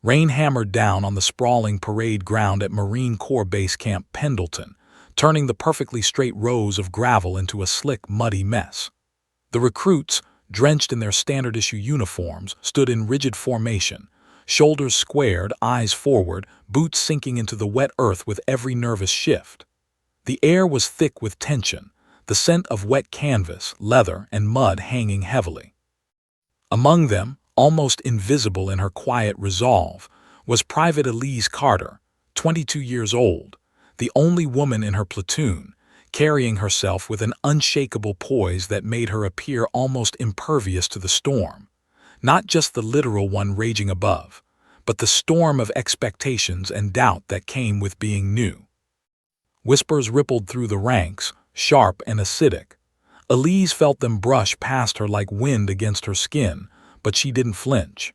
Rain hammered down on the sprawling parade ground at Marine Corps Base Camp Pendleton, turning the perfectly straight rows of gravel into a slick, muddy mess. The recruits, drenched in their standard-issue uniforms, stood in rigid formation, shoulders squared, eyes forward, boots sinking into the wet earth with every nervous shift. The air was thick with tension, the scent of wet canvas, leather, and mud hanging heavily. Among them, almost invisible in her quiet resolve, was Private Elise Carter, 22 years old, the only woman in her platoon, carrying herself with an unshakable poise that made her appear almost impervious to the storm. Not just the literal one raging above, but the storm of expectations and doubt that came with being new. Whispers rippled through the ranks, sharp and acidic. Elise felt them brush past her like wind against her skin, but she didn't flinch.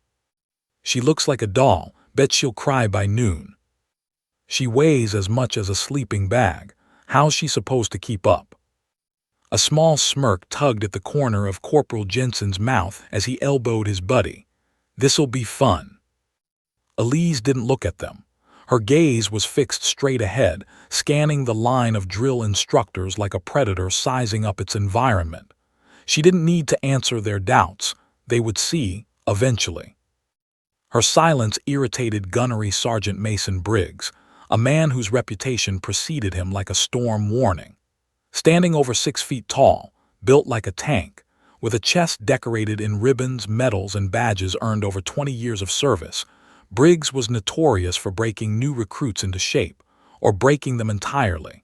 She looks like a doll, bet she'll cry by noon. She weighs as much as a sleeping bag. How's she supposed to keep up? A small smirk tugged at the corner of Corporal Jensen's mouth as he elbowed his buddy. This'll be fun. Elise didn't look at them. Her gaze was fixed straight ahead, scanning the line of drill instructors like a predator sizing up its environment. She didn't need to answer their doubts. They would see, eventually. Her silence irritated Gunnery Sergeant Mason Briggs, a man whose reputation preceded him like a storm warning. Standing over 6 feet tall, built like a tank, with a chest decorated in ribbons, medals, and badges earned over 20 years of service, Briggs was notorious for breaking new recruits into shape, or breaking them entirely.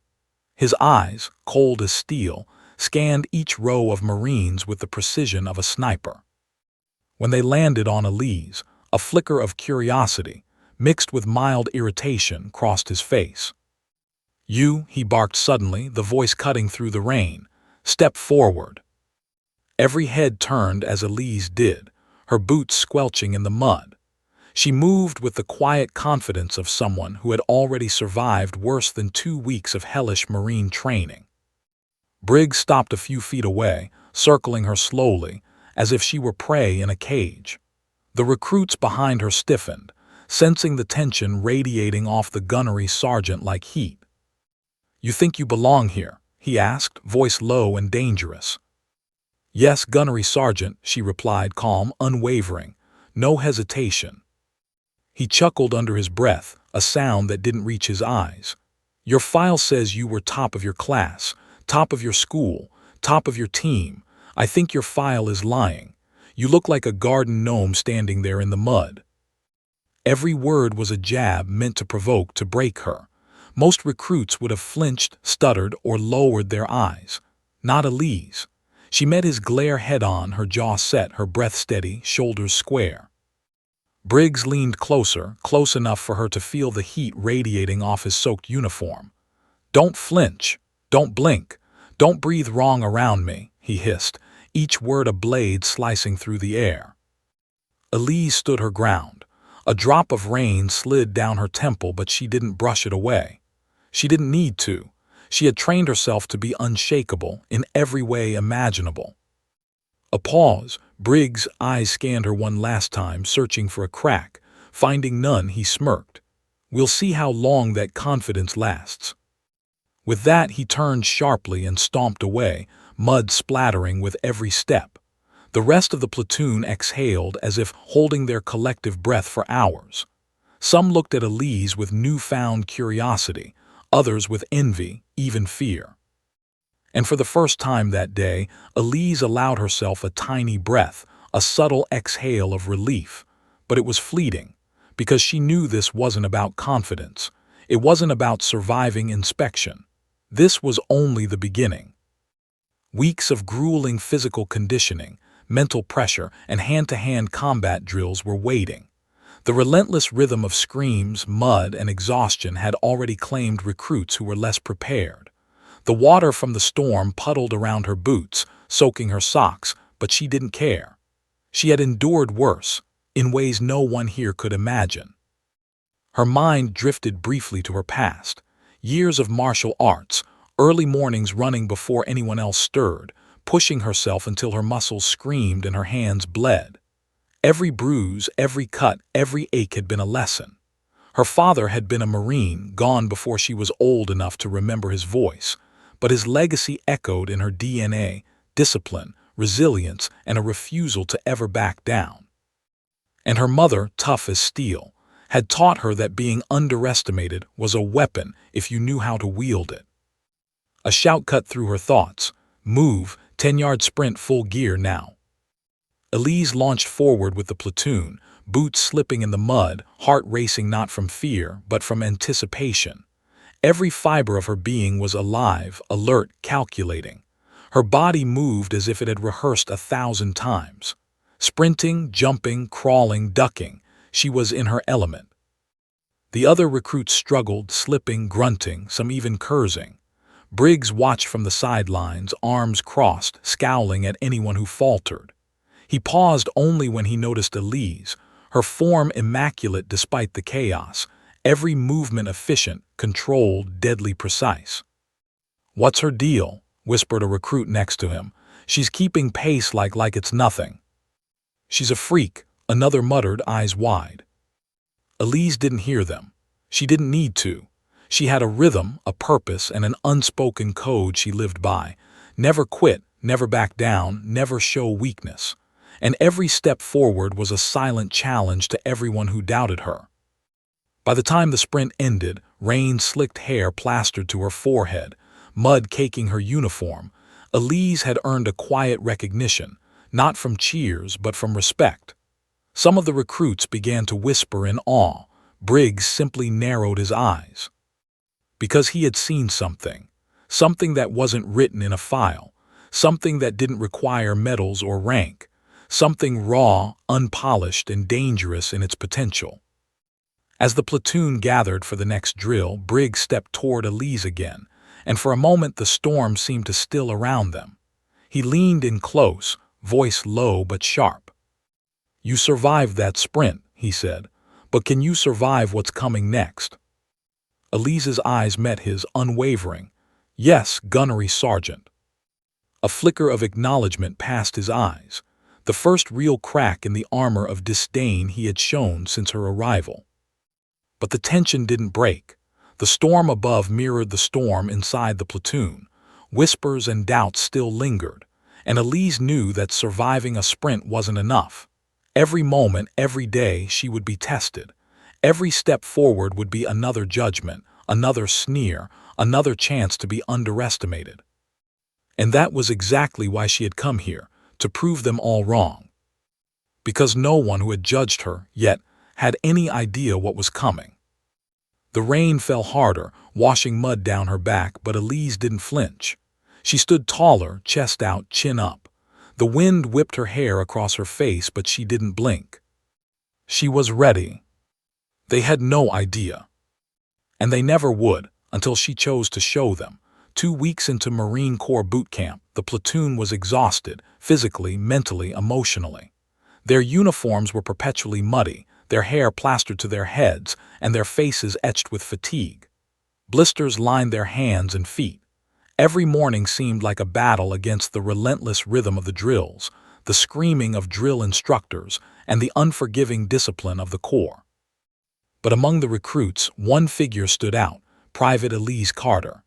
His eyes, cold as steel, scanned each row of Marines with the precision of a sniper. When they landed on Elise, a flicker of curiosity, mixed with mild irritation, crossed his face. "You," he barked suddenly, the voice cutting through the rain, "step forward." Every head turned as Elise did, her boots squelching in the mud. She moved with the quiet confidence of someone who had already survived worse than 2 weeks of hellish Marine training. Briggs stopped a few feet away, circling her slowly, as if she were prey in a cage. The recruits behind her stiffened, sensing the tension radiating off the gunnery sergeant like heat. "You think you belong here?" he asked, voice low and dangerous. "Yes, gunnery sergeant," she replied, calm, unwavering, no hesitation. He chuckled under his breath, a sound that didn't reach his eyes. "Your file says you were top of your class, top of your school, top of your team. I think your file is lying. You look like a garden gnome standing there in the mud." Every word was a jab meant to provoke, to break her. Most recruits would have flinched, stuttered, or lowered their eyes. Not Elise. She met his glare head-on, her jaw set, her breath steady, shoulders square. Briggs leaned closer, close enough for her to feel the heat radiating off his soaked uniform. "Don't flinch. Don't blink. Don't breathe wrong around me," he hissed, each word a blade slicing through the air. Elise stood her ground. A drop of rain slid down her temple, but she didn't brush it away. She didn't need to. She had trained herself to be unshakable in every way imaginable. A pause. Briggs' eyes scanned her one last time, searching for a crack. Finding none, he smirked. "We'll see how long that confidence lasts." With that, he turned sharply and stomped away, mud splattering with every step. The rest of the platoon exhaled as if holding their collective breath for hours. Some looked at Elise with newfound curiosity, others with envy, even fear. And for the first time that day, Elise allowed herself a tiny breath, a subtle exhale of relief. But it was fleeting, because she knew this wasn't about confidence. It wasn't about surviving inspection. This was only the beginning. Weeks of grueling physical conditioning, mental pressure, and hand-to-hand combat drills were waiting. The relentless rhythm of screams, mud, and exhaustion had already claimed recruits who were less prepared. The water from the storm puddled around her boots, soaking her socks, but she didn't care. She had endured worse, in ways no one here could imagine. Her mind drifted briefly to her past. Years of martial arts, early mornings running before anyone else stirred, pushing herself until her muscles screamed and her hands bled. Every bruise, every cut, every ache had been a lesson. Her father had been a Marine, gone before she was old enough to remember his voice, but his legacy echoed in her DNA: discipline, resilience, and a refusal to ever back down. And her mother, tough as steel, had taught her that being underestimated was a weapon if you knew how to wield it. A shout cut through her thoughts. Move, 10-yard sprint, full gear now. Elise launched forward with the platoon, boots slipping in the mud, heart racing not from fear, but from anticipation. Every fiber of her being was alive, alert, calculating. Her body moved as if it had rehearsed 1,000 times. Sprinting, jumping, crawling, ducking, she was in her element. The other recruits struggled, slipping, grunting, some even cursing. Briggs watched from the sidelines, arms crossed, scowling at anyone who faltered. He paused only when he noticed Elise, her form immaculate despite the chaos, every movement efficient, controlled, deadly precise. "What's her deal?" whispered a recruit next to him. "She's keeping pace like it's nothing." "She's a freak," another muttered, eyes wide. Elise didn't hear them. She didn't need to. She had a rhythm, a purpose, and an unspoken code she lived by. Never quit, never back down, never show weakness. And every step forward was a silent challenge to everyone who doubted her. By the time the sprint ended, rain-slicked hair plastered to her forehead, mud caking her uniform, Elise had earned a quiet recognition, not from cheers but from respect. Some of the recruits began to whisper in awe. Briggs simply narrowed his eyes. Because he had seen something. Something that wasn't written in a file. Something that didn't require medals or rank. Something raw, unpolished, and dangerous in its potential. As the platoon gathered for the next drill, Briggs stepped toward Elise again, and for a moment the storm seemed to still around them. He leaned in close, voice low but sharp. "You survived that sprint," he said, "but can you survive what's coming next?" Elise's eyes met his, unwavering. "Yes, Gunnery Sergeant." A flicker of acknowledgement passed his eyes, the first real crack in the armor of disdain he had shown since her arrival. But the tension didn't break. The storm above mirrored the storm inside the platoon. Whispers and doubts still lingered, and Elise knew that surviving a sprint wasn't enough. Every moment, every day, she would be tested. Every step forward would be another judgment, another sneer, another chance to be underestimated. And that was exactly why she had come here, to prove them all wrong. Because no one who had judged her, yet, had any idea what was coming. The rain fell harder, washing mud down her back, but Elise didn't flinch. She stood taller, chest out, chin up. The wind whipped her hair across her face, but she didn't blink. She was ready. They had no idea. And they never would, until she chose to show them. 2 weeks into Marine Corps boot camp, the platoon was exhausted, physically, mentally, emotionally. Their uniforms were perpetually muddy, their hair plastered to their heads, and their faces etched with fatigue. Blisters lined their hands and feet. Every morning seemed like a battle against the relentless rhythm of the drills, the screaming of drill instructors, and the unforgiving discipline of the Corps. But among the recruits, one figure stood out, Private Elise Carter.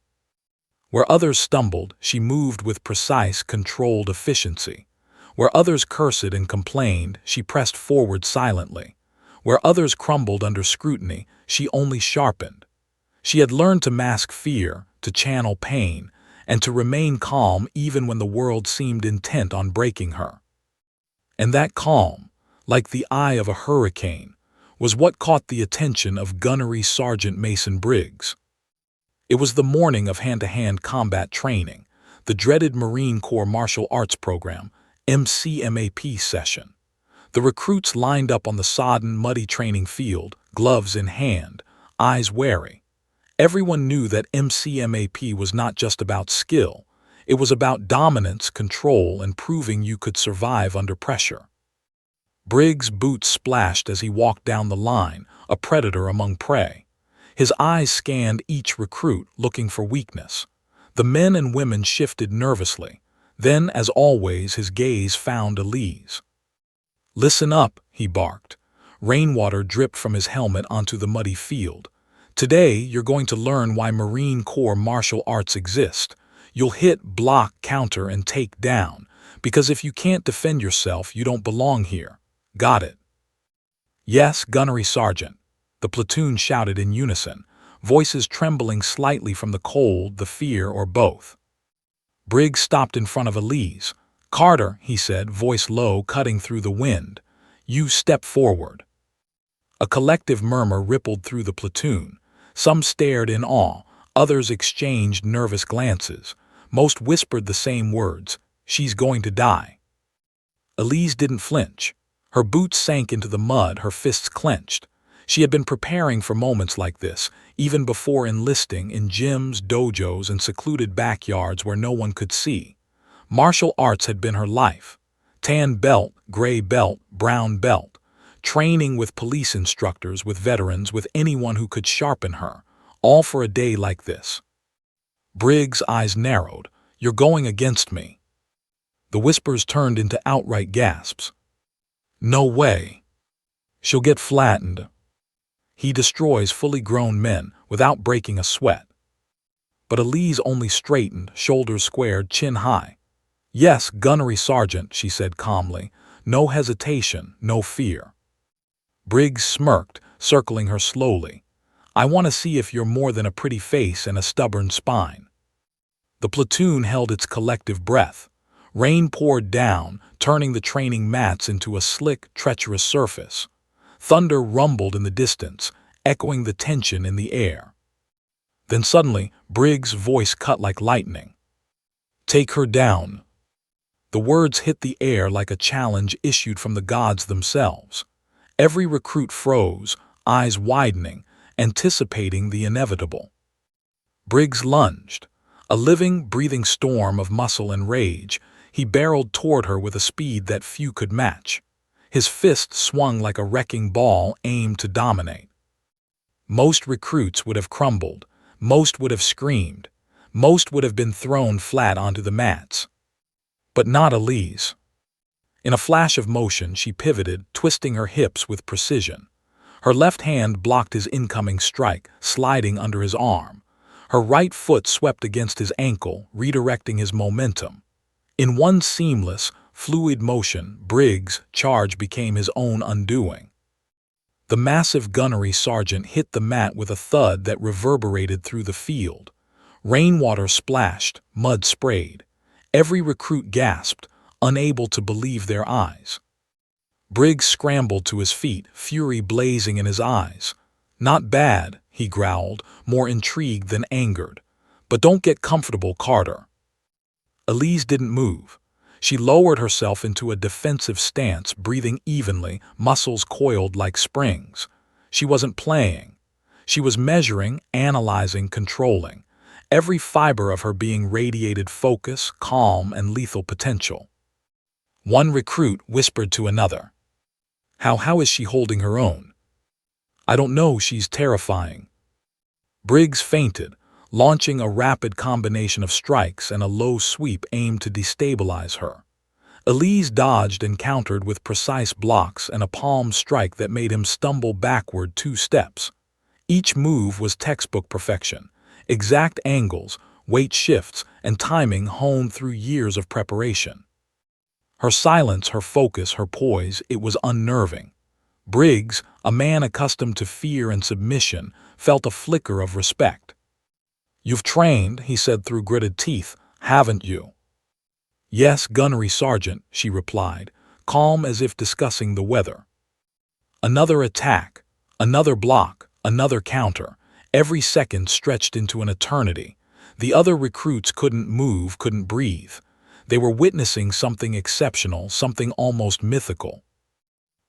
Where others stumbled, she moved with precise, controlled efficiency. Where others cursed and complained, she pressed forward silently. Where others crumbled under scrutiny, she only sharpened. She had learned to mask fear, to channel pain, and to remain calm even when the world seemed intent on breaking her. And that calm, like the eye of a hurricane, was what caught the attention of Gunnery Sergeant Mason Briggs. It was the morning of hand-to-hand combat training, the dreaded Marine Corps Martial Arts Program, MCMAP session. The recruits lined up on the sodden, muddy training field, gloves in hand, eyes wary. Everyone knew that MCMAP was not just about skill. It was about dominance, control, and proving you could survive under pressure. Briggs' boots splashed as he walked down the line, a predator among prey. His eyes scanned each recruit, looking for weakness. The men and women shifted nervously. Then, as always, his gaze found Elise. Listen up, he barked. Rainwater dripped from his helmet onto the muddy field. Today, you're going to learn why Marine Corps martial arts exist. You'll hit, block, counter, and take down, because if you can't defend yourself, you don't belong here. Got it? Yes, Gunnery Sergeant. The platoon shouted in unison, voices trembling slightly from the cold, the fear, or both. Briggs stopped in front of Elise. "Carter," he said, voice low, cutting through the wind. "You step forward." A collective murmur rippled through the platoon. Some stared in awe, others exchanged nervous glances. Most whispered the same words, "She's going to die." Elise didn't flinch. Her boots sank into the mud, her fists clenched. She had been preparing for moments like this, even before enlisting, in gyms, dojos, and secluded backyards where no one could see. Martial arts had been her life. Tan belt, gray belt, brown belt. Training with police instructors, with veterans, with anyone who could sharpen her, all for a day like this. Briggs' eyes narrowed. "You're going against me." The whispers turned into outright gasps. "No way. She'll get flattened." He destroys fully grown men without breaking a sweat. But Elise only straightened, shoulders squared, chin high. "Yes, Gunnery Sergeant," she said calmly. "No hesitation, no fear." Briggs smirked, circling her slowly. "I want to see if you're more than a pretty face and a stubborn spine." The platoon held its collective breath. Rain poured down, turning the training mats into a slick, treacherous surface. Thunder rumbled in the distance, echoing the tension in the air. Then suddenly, Briggs' voice cut like lightning. "Take her down." The words hit the air like a challenge issued from the gods themselves. Every recruit froze, eyes widening, anticipating the inevitable. Briggs lunged. A living, breathing storm of muscle and rage, he barreled toward her with a speed that few could match. His fist swung like a wrecking ball aimed to dominate. Most recruits would have crumbled, most would have screamed, most would have been thrown flat onto the mats. But not Elise. In a flash of motion, she pivoted, twisting her hips with precision. Her left hand blocked his incoming strike, sliding under his arm. Her right foot swept against his ankle, redirecting his momentum. In one seamless, fluid motion, Briggs' charge became his own undoing. The massive Gunnery Sergeant hit the mat with a thud that reverberated through the field. Rainwater splashed, mud sprayed. Every recruit gasped, unable to believe their eyes. Briggs scrambled to his feet, fury blazing in his eyes. "Not bad," he growled, more intrigued than angered. "But don't get comfortable, Carter." Elise didn't move. She lowered herself into a defensive stance, breathing evenly, muscles coiled like springs. She wasn't playing. She was measuring, analyzing, controlling. Every fiber of her being radiated focus, calm, and lethal potential. One recruit whispered to another. How is she holding her own?" "I don't know, she's terrifying." Briggs feinted, launching a rapid combination of strikes and a low sweep aimed to destabilize her. Elise dodged and countered with precise blocks and a palm strike that made him stumble backward 2 steps. Each move was textbook perfection, exact angles, weight shifts, and timing honed through years of preparation. Her silence, her focus, her poise, it was unnerving. Briggs, a man accustomed to fear and submission, felt a flicker of respect. "You've trained," he said through gritted teeth, "haven't you?" "Yes, Gunnery Sergeant," she replied, calm as if discussing the weather. Another attack, another block, another counter. Every second stretched into an eternity. The other recruits couldn't move, couldn't breathe. They were witnessing something exceptional, something almost mythical.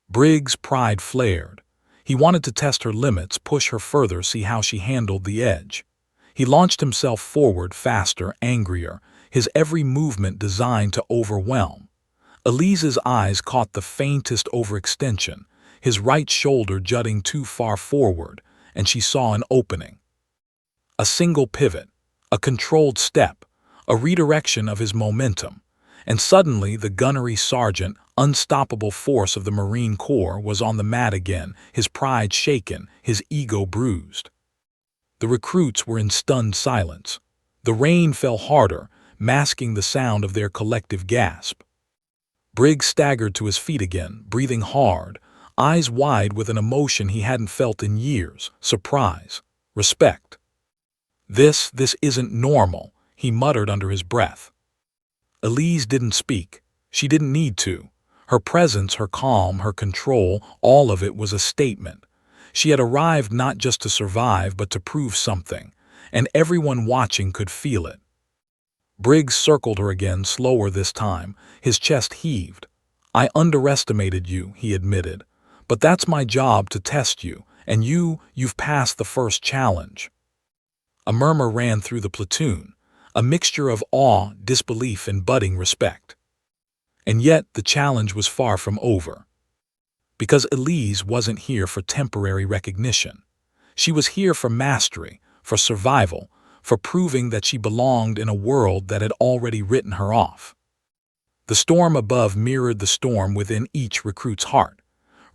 Briggs' pride flared. He wanted to test her limits, push her further, see how she handled the edge. He launched himself forward, faster, angrier, his every movement designed to overwhelm. Elise's eyes caught the faintest overextension, his right shoulder jutting too far forward, and she saw an opening. A single pivot, a controlled step, a redirection of his momentum, And suddenly the gunnery sergeant, unstoppable force of the Marine Corps, was on the mat again, his pride shaken, his ego bruised. The recruits were in stunned silence. The rain fell harder, masking the sound of their collective gasp. Briggs staggered to his feet again, breathing hard, eyes wide with an emotion he hadn't felt in years: surprise, respect. This isn't normal," he muttered under his breath. Elise didn't speak. She didn't need to. Her presence, her calm, her control, all of it was a statement. She had arrived not just to survive, but to prove something, and everyone watching could feel it. Briggs circled her again, slower this time. His chest heaved. "I underestimated you," he admitted. "But that's my job, to test you, and you've passed the first challenge." A murmur ran through the platoon, a mixture of awe, disbelief, and budding respect. And yet the challenge was far from over. Because Elise wasn't here for temporary recognition. She was here for mastery, for survival, for proving that she belonged in a world that had already written her off. The storm above mirrored the storm within each recruit's heart.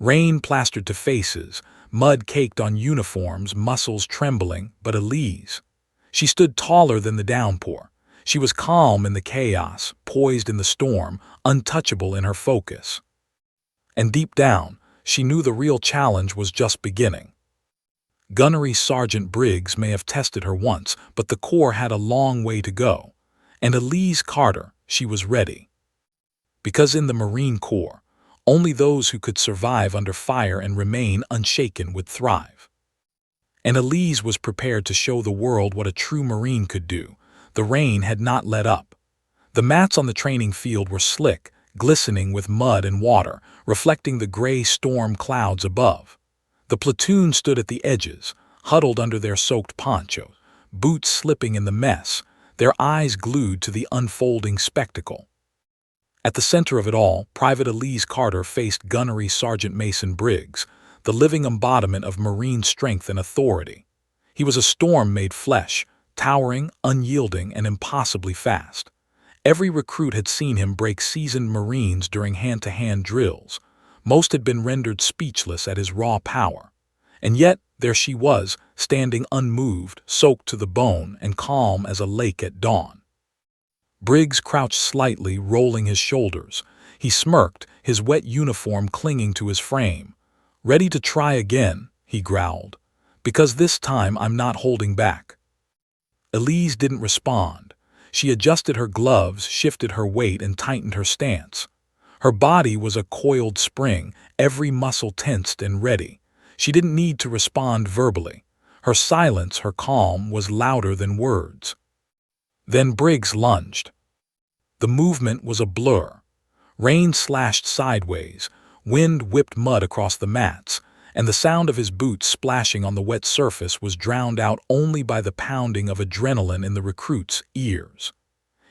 Rain plastered to faces, mud caked on uniforms, muscles trembling, but Elise, she stood taller than the downpour. She was calm in the chaos, poised in the storm, untouchable in her focus. And deep down, she knew the real challenge was just beginning. Gunnery Sergeant Briggs may have tested her once, but the Corps had a long way to go. And Elise Carter, she was ready. Because in the Marine Corps, only those who could survive under fire and remain unshaken would thrive. And Elise was prepared to show the world what a true Marine could do. The rain had not let up. The mats on the training field were slick, glistening with mud and water, reflecting the gray storm clouds above. The platoon stood at the edges, huddled under their soaked ponchos, boots slipping in the mess, their eyes glued to the unfolding spectacle. At the center of it all, Private Elise Carter faced Gunnery Sergeant Mason Briggs, the living embodiment of Marine strength and authority. He was a storm made flesh, towering, unyielding, and impossibly fast. Every recruit had seen him break seasoned Marines during hand-to-hand drills. Most had been rendered speechless at his raw power. And yet, there she was, standing unmoved, soaked to the bone, and calm as a lake at dawn. Briggs crouched slightly, rolling his shoulders. He smirked, his wet uniform clinging to his frame. "Ready to try again," he growled. "Because this time I'm not holding back." Elise didn't respond. She adjusted her gloves, shifted her weight, and tightened her stance. Her body was a coiled spring, every muscle tensed and ready. She didn't need to respond verbally. Her silence, her calm, was louder than words. Then Briggs lunged. The movement was a blur. Rain slashed sideways, wind whipped mud across the mats, and the sound of his boots splashing on the wet surface was drowned out only by the pounding of adrenaline in the recruit's ears.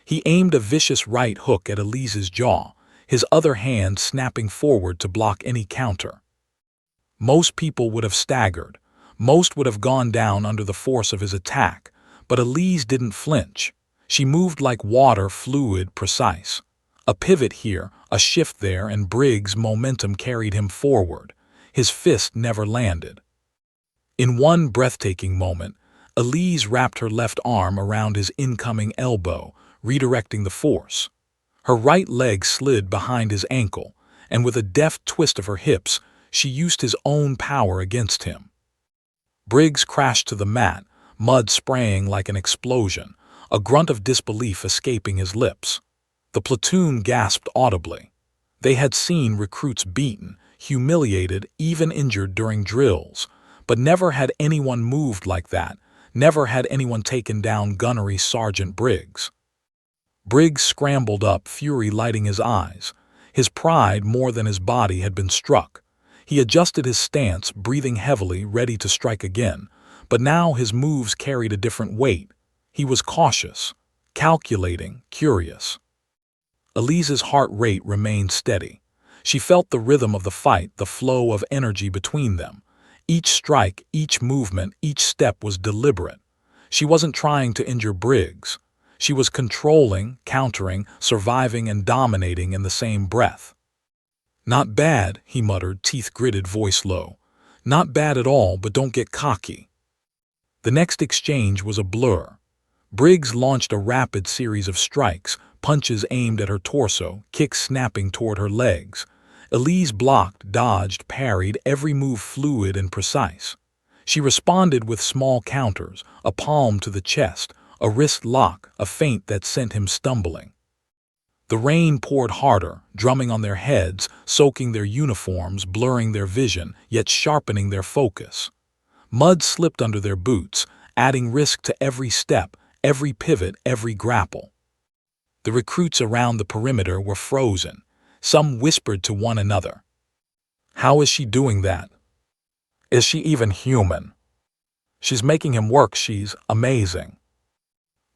He aimed a vicious right hook at Elise's jaw, his other hand snapping forward to block any counter. Most people would have staggered. Most would have gone down under the force of his attack, but Elise didn't flinch. She moved like water, fluid, precise. A pivot here, a shift there, and Briggs' momentum carried him forward. His fist never landed. In one breathtaking moment, Elise wrapped her left arm around his incoming elbow, redirecting the force. Her right leg slid behind his ankle, and with a deft twist of her hips, she used his own power against him. Briggs crashed to the mat, mud spraying like an explosion, a grunt of disbelief escaping his lips. The platoon gasped audibly. They had seen recruits beaten, humiliated, even injured during drills, but never had anyone moved like that, never had anyone taken down Gunnery Sergeant Briggs. Briggs scrambled up, fury lighting his eyes. His pride, more than his body, had been struck. He adjusted his stance, breathing heavily, ready to strike again, but now his moves carried a different weight. He was cautious, calculating, curious. Elise's heart rate remained steady. She felt the rhythm of the fight, the flow of energy between them. Each strike, each movement, each step was deliberate. She wasn't trying to injure Briggs. She was controlling, countering, surviving, and dominating in the same breath. "Not bad," he muttered, teeth gritted, voice low. "Not bad at all, but don't get cocky." The next exchange was a blur. Briggs launched a rapid series of strikes, punches aimed at her torso, kicks snapping toward her legs. Elise blocked, dodged, parried, every move fluid and precise. She responded with small counters, a palm to the chest, a wrist lock, a feint that sent him stumbling. The rain poured harder, drumming on their heads, soaking their uniforms, blurring their vision, yet sharpening their focus. Mud slipped under their boots, adding risk to every step, every pivot, every grapple. The recruits around the perimeter were frozen. Some whispered to one another. "How is she doing that? Is she even human? She's making him work, she's amazing."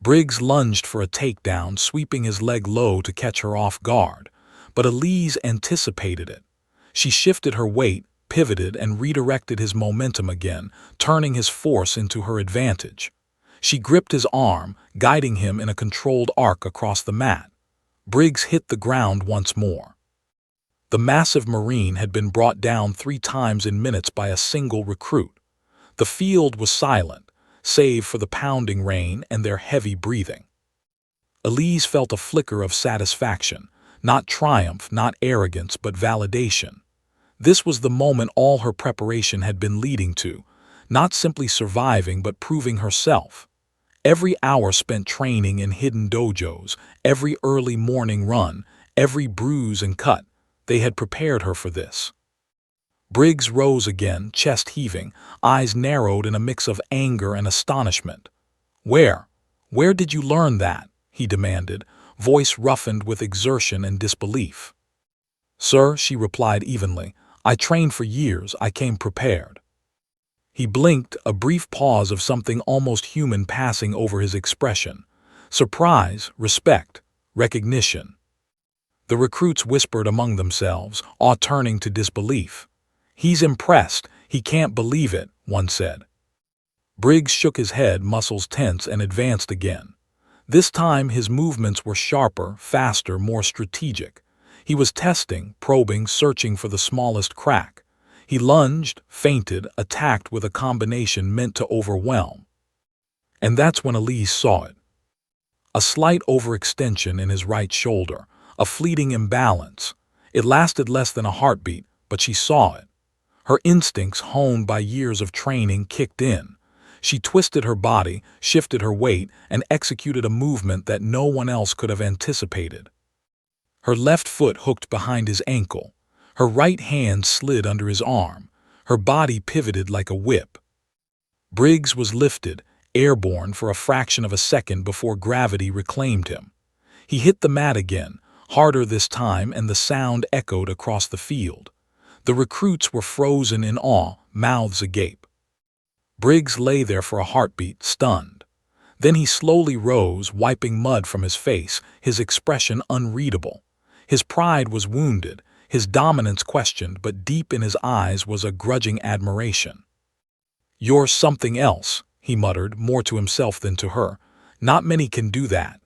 Briggs lunged for a takedown, sweeping his leg low to catch her off guard, but Elise anticipated it. She shifted her weight, pivoted, and redirected his momentum again, turning his force into her advantage. She gripped his arm, guiding him in a controlled arc across the mat. Briggs hit the ground once more. The massive Marine had been brought down 3 times in minutes by a single recruit. The field was silent, save for the pounding rain and their heavy breathing. Elise felt a flicker of satisfaction, not triumph, not arrogance, but validation. This was the moment all her preparation had been leading to, not simply surviving but proving herself. Every hour spent training in hidden dojos, every early morning run, every bruise and cut, they had prepared her for this. Briggs rose again, chest heaving, eyes narrowed in a mix of anger and astonishment. Where did you learn that?" he demanded, voice roughened with exertion and disbelief. "Sir," she replied evenly, "I trained for years, I came prepared." He blinked, a brief pause of something almost human passing over his expression. Surprise, respect, recognition. The recruits whispered among themselves, awe turning to disbelief. "He's impressed, he can't believe it," one said. Briggs shook his head, muscles tense, and advanced again. This time his movements were sharper, faster, more strategic. He was testing, probing, searching for the smallest crack. He lunged, feinted, attacked with a combination meant to overwhelm. And that's when Elise saw it. A slight overextension in his right shoulder, a fleeting imbalance. It lasted less than a heartbeat, but she saw it. Her instincts, honed by years of training, kicked in. She twisted her body, shifted her weight, and executed a movement that no one else could have anticipated. Her left foot hooked behind his ankle. Her right hand slid under his arm. Her body pivoted like a whip. Briggs was lifted, airborne for a fraction of a second before gravity reclaimed him. He hit the mat again, harder this time, and the sound echoed across the field. The recruits were frozen in awe, mouths agape. Briggs lay there for a heartbeat, stunned. Then he slowly rose, wiping mud from his face, his expression unreadable. His pride was wounded, his dominance questioned, but deep in his eyes was a grudging admiration. "You're something else," he muttered, more to himself than to her. "Not many can do that."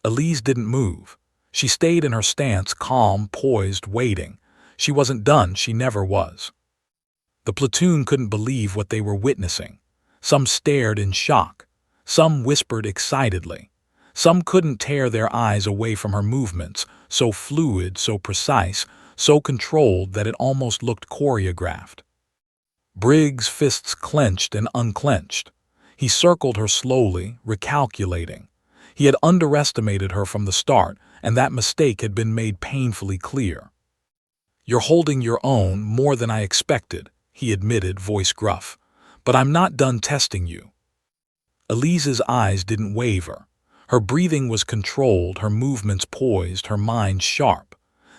Elise didn't move. She stayed in her stance, calm, poised, waiting. She wasn't done, she never was. The platoon couldn't believe what they were witnessing. Some stared in shock. Some whispered excitedly. Some couldn't tear their eyes away from her movements, so fluid, so precise, so controlled that it almost looked choreographed. Briggs' fists clenched and unclenched. He circled her slowly, recalculating. He had underestimated her from the start, and that mistake had been made painfully clear. "You're holding your own more than I expected," he admitted, voice gruff. "But I'm not done testing you." Elise's eyes didn't waver. Her breathing was controlled, her movements poised, her mind sharp.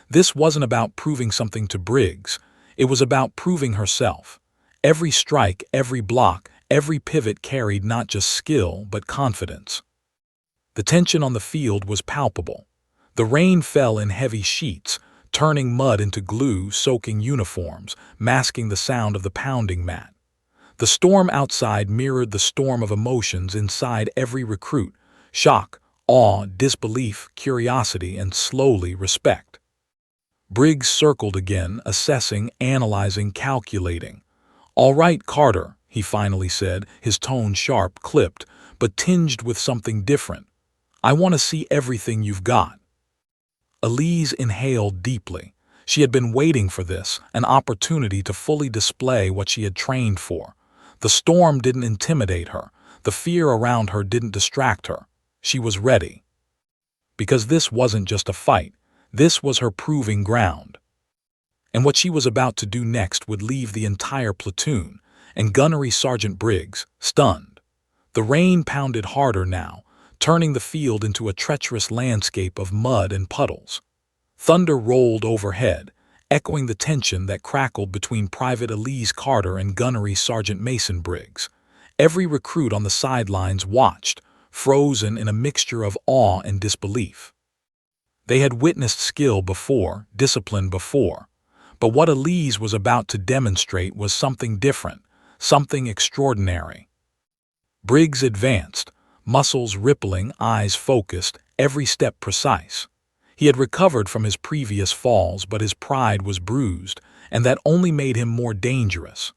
This wasn't about proving something to Briggs. It was about proving herself. Every strike, every block, every pivot carried not just skill, but confidence. The tension on the field was palpable. The rain fell in heavy sheets, turning mud into glue, soaking uniforms, masking the sound of the pounding mat. The storm outside mirrored the storm of emotions inside every recruit, Shock, awe, disbelief, curiosity, and slowly respect. Briggs circled again, assessing, analyzing, calculating. "All right, Carter," he finally said, his tone sharp, clipped, but tinged with something different. "I want to see everything you've got." Elise inhaled deeply. She had been waiting for this, an opportunity to fully display what she had trained for. The storm didn't intimidate her. The fear around her didn't distract her. She was ready. Because this wasn't just a fight. This was her proving ground. And what she was about to do next would leave the entire platoon, and Gunnery Sergeant Briggs, stunned. The rain pounded harder now, turning the field into a treacherous landscape of mud and puddles. Thunder rolled overhead, echoing the tension that crackled between Private Elise Carter and Gunnery Sergeant Mason Briggs. Every recruit on the sidelines watched, frozen in a mixture of awe and disbelief. They had witnessed skill before, discipline before, but what Elise was about to demonstrate was something different, something extraordinary. Briggs advanced, muscles rippling, eyes focused, every step precise. He had recovered from his previous falls, but his pride was bruised, and that only made him more dangerous.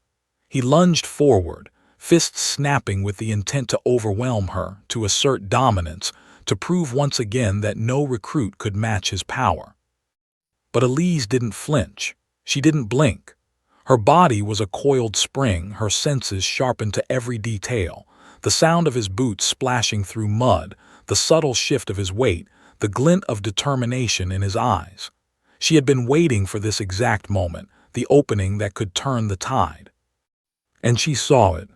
He lunged forward, fists snapping with the intent to overwhelm her, to assert dominance, to prove once again that no recruit could match his power. But Elise didn't flinch. She didn't blink. Her body was a coiled spring, her senses sharpened to every detail. The sound of his boots splashing through mud, the subtle shift of his weight, the glint of determination in his eyes. She had been waiting for this exact moment, the opening that could turn the tide. And she saw it.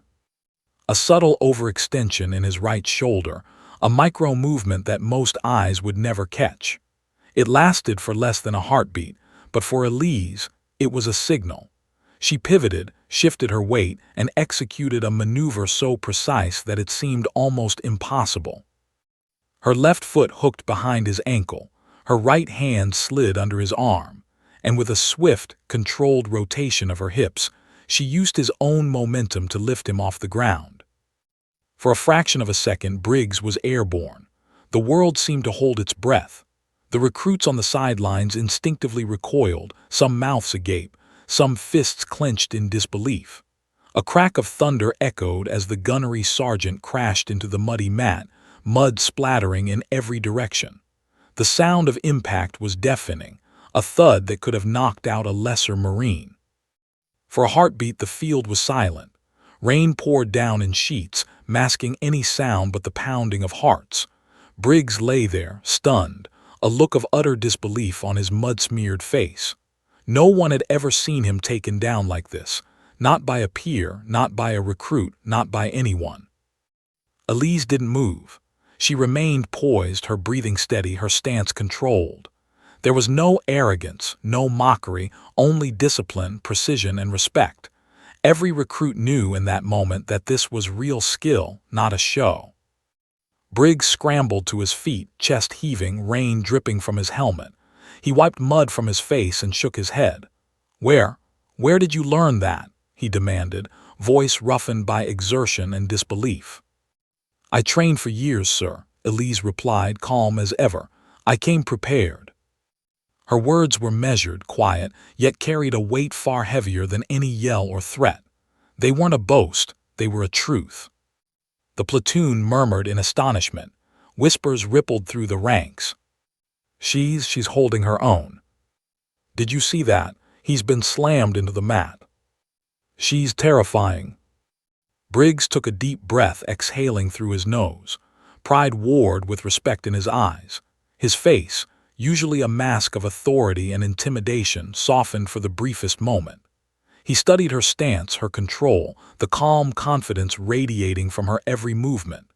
A subtle overextension in his right shoulder, a micro-movement that most eyes would never catch. It lasted for less than a heartbeat, but for Elise, it was a signal. She pivoted, shifted her weight, and executed a maneuver so precise that it seemed almost impossible. Her left foot hooked behind his ankle, her right hand slid under his arm, and with a swift, controlled rotation of her hips, she used his own momentum to lift him off the ground. For a fraction of a second, Briggs was airborne. The world seemed to hold its breath. The recruits on the sidelines instinctively recoiled, some mouths agape, some fists clenched in disbelief. A crack of thunder echoed as the gunnery sergeant crashed into the muddy mat, mud splattering in every direction. The sound of impact was deafening, a thud that could have knocked out a lesser Marine. For a heartbeat, the field was silent. Rain poured down in sheets, masking any sound but the pounding of hearts. Briggs lay there, stunned, a look of utter disbelief on his mud-smeared face. No one had ever seen him taken down like this, not by a peer, not by a recruit, not by anyone. Elise didn't move. She remained poised, her breathing steady, her stance controlled. There was no arrogance, no mockery, only discipline, precision, and respect. Every recruit knew in that moment that this was real skill, not a show. Briggs scrambled to his feet, chest heaving, rain dripping from his helmet. He wiped mud from his face and shook his head. Where did you learn that?" he demanded, voice roughened by exertion and disbelief. "I trained for years, sir," Elise replied, calm as ever. "I came prepared." Her words were measured, quiet, yet carried a weight far heavier than any yell or threat. They weren't a boast, they were a truth. The platoon murmured in astonishment. Whispers rippled through the ranks. She's holding her own. Did you see that? He's been slammed into the mat. She's terrifying." Briggs took a deep breath, exhaling through his nose. Pride warred with respect in his eyes. His face, usually a mask of authority and intimidation, softened for the briefest moment. He studied her stance, her control, the calm confidence radiating from her every movement.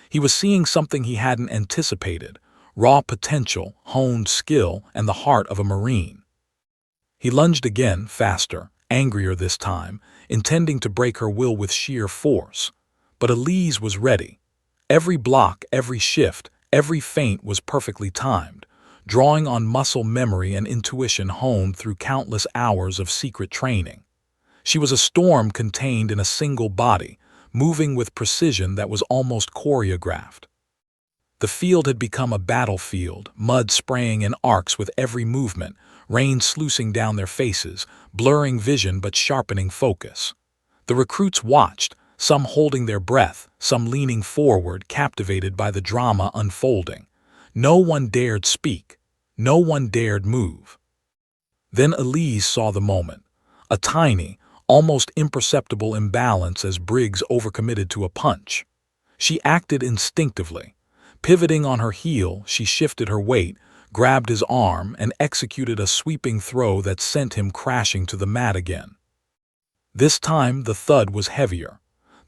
He was seeing something he hadn't anticipated, raw potential, honed skill, and the heart of a Marine. He lunged again, faster, angrier this time, intending to break her will with sheer force. But Elise was ready. Every block, every shift, every feint was perfectly timed, drawing on muscle memory and intuition honed through countless hours of secret training. She was a storm contained in a single body, moving with precision that was almost choreographed. The field had become a battlefield, mud spraying in arcs with every movement, rain sluicing down their faces, blurring vision but sharpening focus. The recruits watched, some holding their breath, some leaning forward, captivated by the drama unfolding. No one dared speak. No one dared move. Then Elise saw the moment. A tiny, almost imperceptible imbalance as Briggs overcommitted to a punch. She acted instinctively. Pivoting on her heel, she shifted her weight, grabbed his arm, and executed a sweeping throw that sent him crashing to the mat again. This time, the thud was heavier.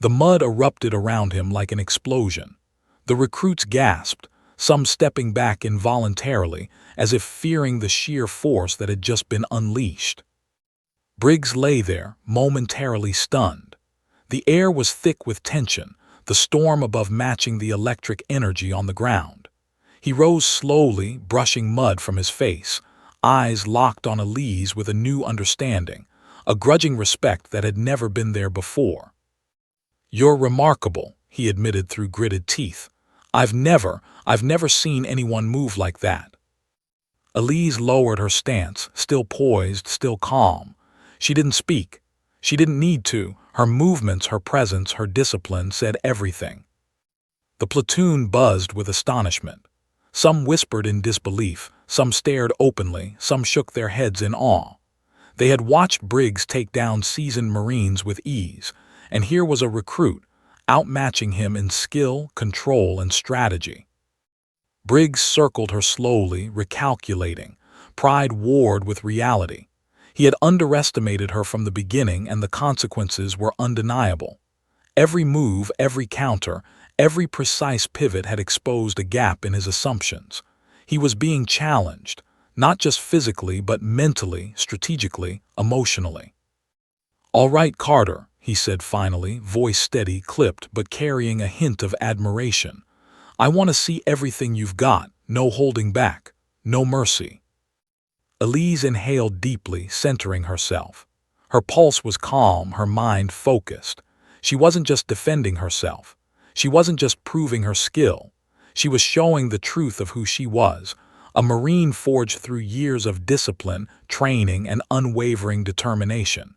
The mud erupted around him like an explosion. The recruits gasped, some stepping back involuntarily, as if fearing the sheer force that had just been unleashed. Briggs lay there, momentarily stunned. The air was thick with tension, the storm above matching the electric energy on the ground. He rose slowly, brushing mud from his face, eyes locked on Elise with a new understanding, a grudging respect that had never been there before. "You're remarkable," he admitted through gritted teeth. I've never seen anyone move like that." Elise lowered her stance, still poised, still calm. She didn't speak. She didn't need to. Her movements, her presence, her discipline said everything. The platoon buzzed with astonishment. Some whispered in disbelief, some stared openly, some shook their heads in awe. They had watched Briggs take down seasoned Marines with ease, and here was a recruit, outmatching him in skill, control, and strategy. Briggs circled her slowly, recalculating. Pride warred with reality. He had underestimated her from the beginning, and the consequences were undeniable. Every move, every counter, every precise pivot had exposed a gap in his assumptions. He was being challenged, not just physically, but mentally, strategically, emotionally. "All right, Carter," he said finally, voice steady, clipped, but carrying a hint of admiration. "I want to see everything you've got, no holding back, no mercy." Elise inhaled deeply, centering herself. Her pulse was calm, her mind focused. She wasn't just defending herself. She wasn't just proving her skill. She was showing the truth of who she was, a Marine forged through years of discipline, training, and unwavering determination.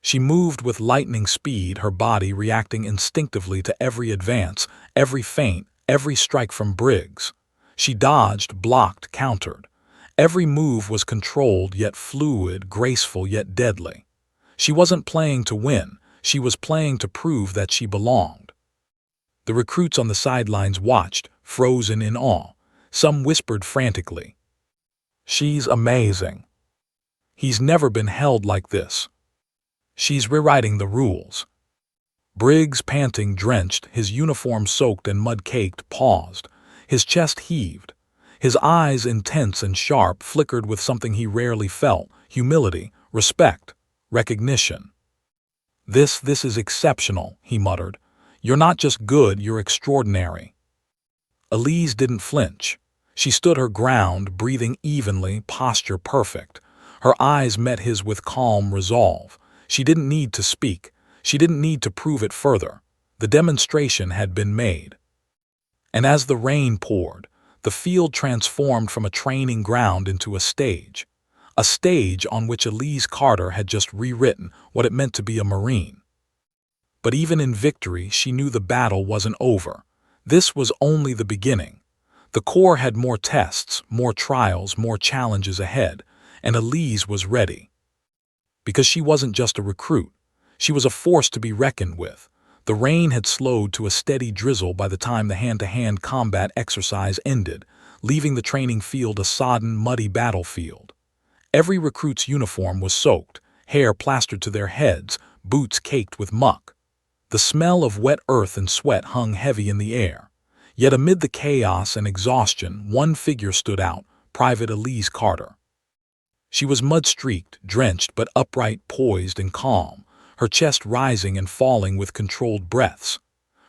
She moved with lightning speed, her body reacting instinctively to every advance, every feint, every strike from Briggs. She dodged, blocked, countered. Every move was controlled yet fluid, graceful yet deadly. She wasn't playing to win, she was playing to prove that she belonged. The recruits on the sidelines watched, frozen in awe. Some whispered frantically, "She's amazing. He's never been held like this. She's rewriting the rules." Briggs, panting, drenched, his uniform soaked and mud-caked, paused. His chest heaved. His eyes, intense and sharp, flickered with something he rarely felt: humility, respect, recognition. This is exceptional," he muttered. "You're not just good, you're extraordinary." Elise didn't flinch. She stood her ground, breathing evenly, posture perfect. Her eyes met his with calm resolve. She didn't need to speak. She didn't need to prove it further. The demonstration had been made. And as the rain poured, the field transformed from a training ground into a stage on which Elise Carter had just rewritten what it meant to be a Marine. But even in victory, she knew the battle wasn't over. This was only the beginning. The Corps had more tests, more trials, more challenges ahead, and Elise was ready. Because she wasn't just a recruit. She was a force to be reckoned with. The rain had slowed to a steady drizzle by the time the hand-to-hand combat exercise ended, leaving the training field a sodden, muddy battlefield. Every recruit's uniform was soaked, hair plastered to their heads, boots caked with muck. The smell of wet earth and sweat hung heavy in the air. Yet amid the chaos and exhaustion, one figure stood out: Private Elise Carter. She was mud-streaked, drenched, but upright, poised, and calm, her chest rising and falling with controlled breaths.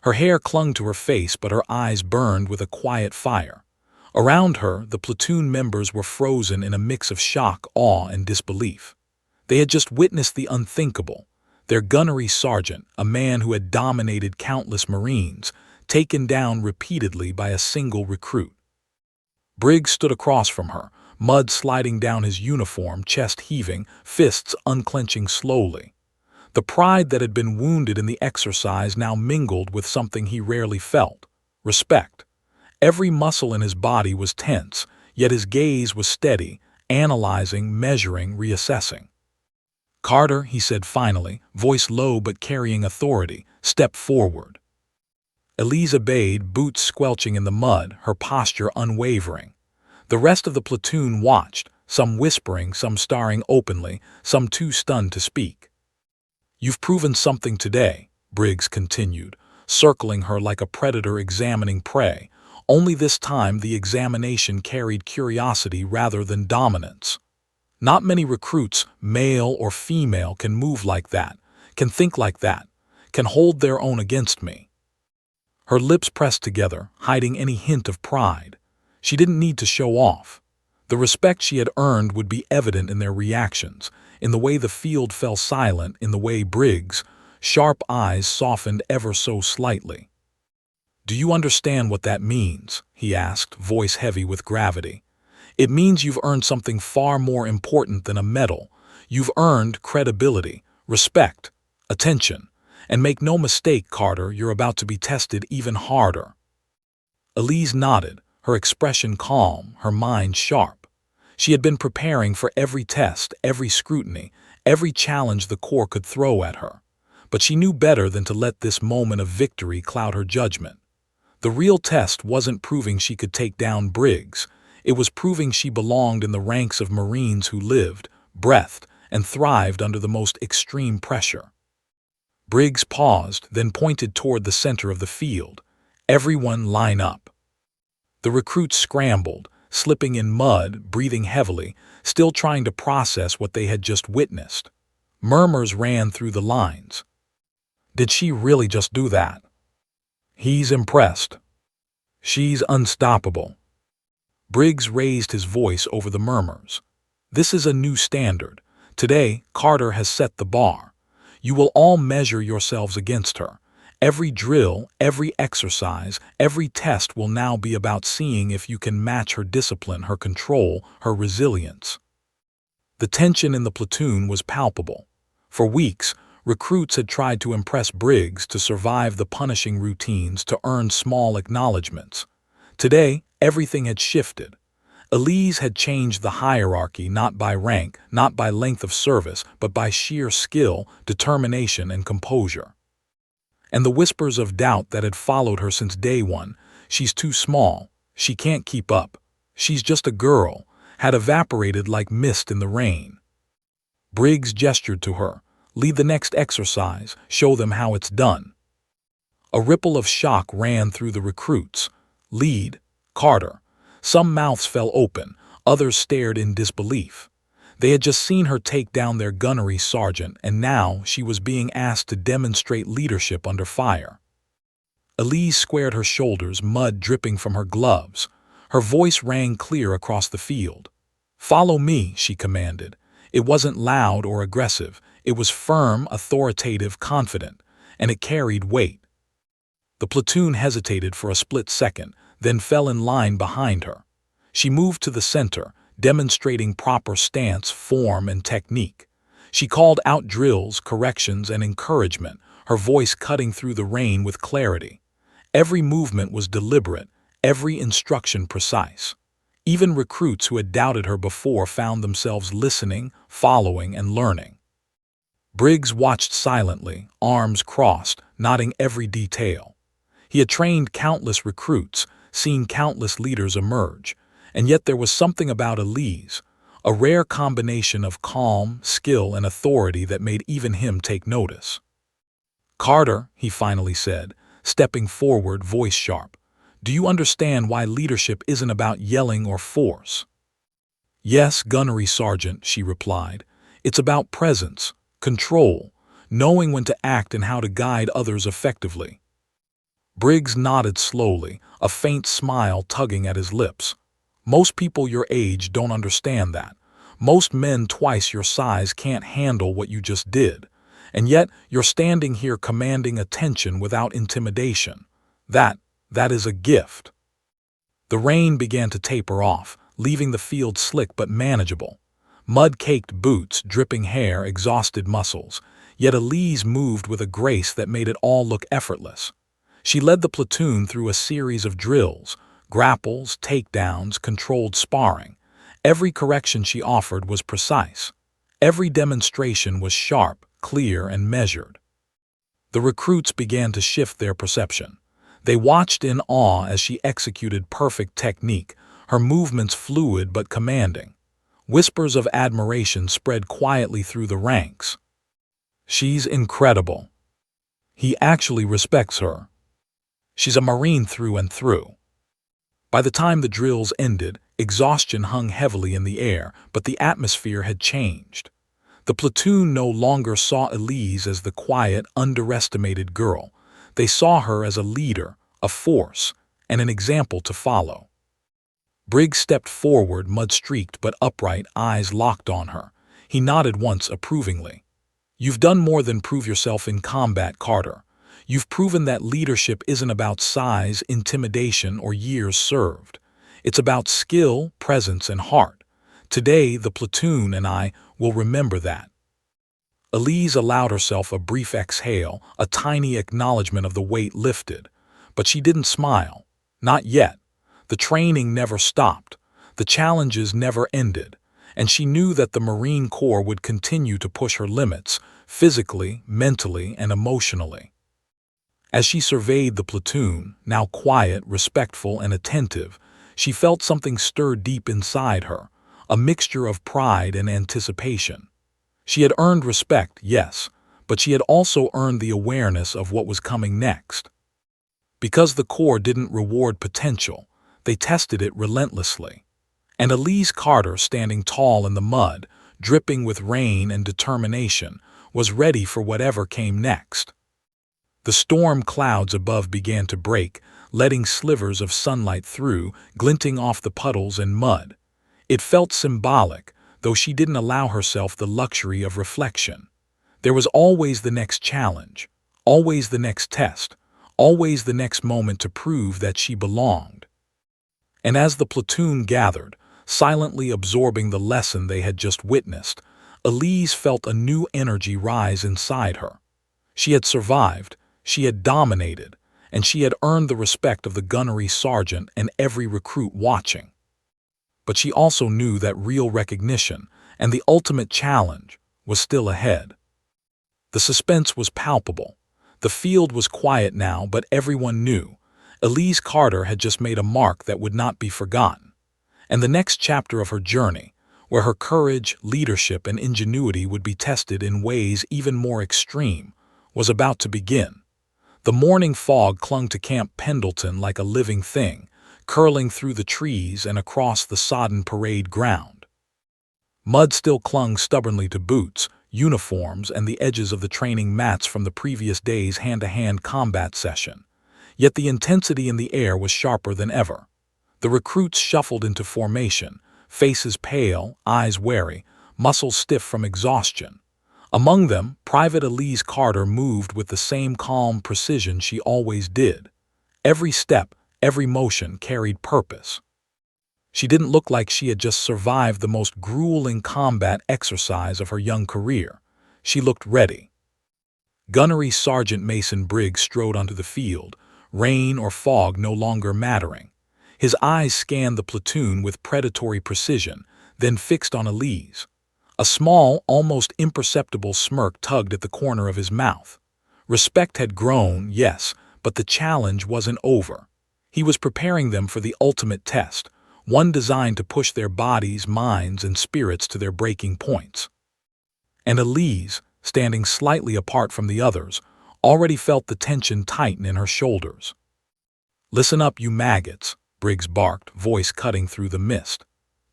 Her hair clung to her face, but her eyes burned with a quiet fire. Around her, the platoon members were frozen in a mix of shock, awe, and disbelief. They had just witnessed the unthinkable. Their gunnery sergeant, a man who had dominated countless Marines, taken down repeatedly by a single recruit. Briggs stood across from her, mud sliding down his uniform, chest heaving, fists unclenching slowly. The pride that had been wounded in the exercise now mingled with something he rarely felt: respect. Every muscle in his body was tense, yet his gaze was steady, analyzing, measuring, reassessing. "Carter," he said finally, voice low but carrying authority, "step forward." Elise obeyed, boots squelching in the mud, her posture unwavering. The rest of the platoon watched, some whispering, some staring openly, some too stunned to speak. "You've proven something today," Briggs continued, circling her like a predator examining prey. Only this time the examination carried curiosity rather than dominance. "Not many recruits, male or female, can move like that, can think like that, can hold their own against me." Her lips pressed together, hiding any hint of pride. She didn't need to show off. The respect she had earned would be evident in their reactions, in the way the field fell silent, in the way Briggs' sharp eyes softened ever so slightly. "Do you understand what that means?" he asked, voice heavy with gravity. "It means you've earned something far more important than a medal. You've earned credibility, respect, attention. And make no mistake, Carter, you're about to be tested even harder." Elise nodded, her expression calm, her mind sharp. She had been preparing for every test, every scrutiny, every challenge the Corps could throw at her. But she knew better than to let this moment of victory cloud her judgment. The real test wasn't proving she could take down Briggs. It was proving she belonged in the ranks of Marines who lived, breathed, and thrived under the most extreme pressure. Briggs paused, then pointed toward the center of the field. "Everyone line up." The recruits scrambled, slipping in mud, breathing heavily, still trying to process what they had just witnessed. Murmurs ran through the lines. "Did she really just do that?" "He's impressed." "She's unstoppable." Briggs raised his voice over the murmurs. "This is a new standard. Today, Carter has set the bar. You will all measure yourselves against her. Every drill, every exercise, every test will now be about seeing if you can match her discipline, her control, her resilience." The tension in the platoon was palpable. For weeks, recruits had tried to impress Briggs, to survive the punishing routines, to earn small acknowledgments. Today, everything had shifted. Elise had changed the hierarchy, not by rank, not by length of service, but by sheer skill, determination, and composure. And the whispers of doubt that had followed her since day one, "She's too small, she can't keep up, she's just a girl," had evaporated like mist in the rain. Briggs gestured to her, "Lead the next exercise, show them how it's done." A ripple of shock ran through the recruits. "Lead, Carter." Some mouths fell open, others stared in disbelief. They had just seen her take down their gunnery sergeant, and now she was being asked to demonstrate leadership under fire. Elise squared her shoulders, mud dripping from her gloves. Her voice rang clear across the field. "Follow me," she commanded. It wasn't loud or aggressive. It was firm, authoritative, confident, and it carried weight. The platoon hesitated for a split second, then fell in line behind her. She moved to the center, demonstrating proper stance, form, and technique. She called out drills, corrections, and encouragement, her voice cutting through the rain with clarity. Every movement was deliberate, every instruction precise. Even recruits who had doubted her before found themselves listening, following, and learning. Briggs watched silently, arms crossed, noting every detail. He had trained countless recruits, seen countless leaders emerge, and yet there was something about Elise, a rare combination of calm, skill, and authority that made even him take notice. "Carter," he finally said, stepping forward, voice sharp, "do you understand why leadership isn't about yelling or force?" "Yes, gunnery sergeant," she replied. "It's about presence, control, knowing when to act and how to guide others effectively." Briggs nodded slowly, a faint smile tugging at his lips. "Most people your age don't understand that. Most men twice your size can't handle what you just did. And yet, you're standing here commanding attention without intimidation. That, that is a gift. The rain began to taper off, leaving the field slick but manageable. Mud-caked boots, dripping hair, exhausted muscles. Yet Elise moved with a grace that made it all look effortless. She led the platoon through a series of drills, grapples, takedowns, controlled sparring. Every correction she offered was precise. Every demonstration was sharp, clear, and measured. The recruits began to shift their perception. They watched in awe as she executed perfect technique, her movements fluid but commanding. Whispers of admiration spread quietly through the ranks. She's incredible. He actually respects her. She's a Marine through and through. By the time the drills ended, exhaustion hung heavily in the air, but the atmosphere had changed. The platoon no longer saw Elise as the quiet, underestimated girl. They saw her as a leader, a force, and an example to follow. Briggs stepped forward, mud-streaked but upright, eyes locked on her. He nodded once approvingly. "You've done more than prove yourself in combat, Carter. You've proven that leadership isn't about size, intimidation, or years served. It's about skill, presence, and heart. Today, the platoon and I will remember that." Elise allowed herself a brief exhale, a tiny acknowledgement of the weight lifted. But she didn't smile. Not yet. The training never stopped. The challenges never ended. And she knew that the Marine Corps would continue to push her limits, physically, mentally, and emotionally. As she surveyed the platoon, now quiet, respectful, and attentive, she felt something stir deep inside her, a mixture of pride and anticipation. She had earned respect, yes, but she had also earned the awareness of what was coming next. Because the Corps didn't reward potential, they tested it relentlessly. And Elise Carter, standing tall in the mud, dripping with rain and determination, was ready for whatever came next. The storm clouds above began to break, letting slivers of sunlight through, glinting off the puddles and mud. It felt symbolic, though she didn't allow herself the luxury of reflection. There was always the next challenge, always the next test, always the next moment to prove that she belonged. And as the platoon gathered, silently absorbing the lesson they had just witnessed, Elise felt a new energy rise inside her. She had survived, she had dominated, and she had earned the respect of the gunnery sergeant and every recruit watching. But she also knew that real recognition and the ultimate challenge was still ahead. The suspense was palpable. The field was quiet now, but everyone knew Elise Carter had just made a mark that would not be forgotten. And the next chapter of her journey, where her courage, leadership, and ingenuity would be tested in ways even more extreme, was about to begin. The morning fog clung to Camp Pendleton like a living thing, curling through the trees and across the sodden parade ground. Mud still clung stubbornly to boots, uniforms, and the edges of the training mats from the previous day's hand-to-hand combat session. Yet the intensity in the air was sharper than ever. The recruits shuffled into formation, faces pale, eyes wary, muscles stiff from exhaustion. Among them, Private Elise Carter moved with the same calm precision she always did. Every step, every motion carried purpose. She didn't look like she had just survived the most grueling combat exercise of her young career. She looked ready. Gunnery Sergeant Mason Briggs strode onto the field, rain or fog no longer mattering. His eyes scanned the platoon with predatory precision, then fixed on Elise. A small, almost imperceptible smirk tugged at the corner of his mouth. Respect had grown, yes, but the challenge wasn't over. He was preparing them for the ultimate test, one designed to push their bodies, minds, and spirits to their breaking points. And Elise, standing slightly apart from the others, already felt the tension tighten in her shoulders. "Listen up, you maggots," Briggs barked, voice cutting through the mist.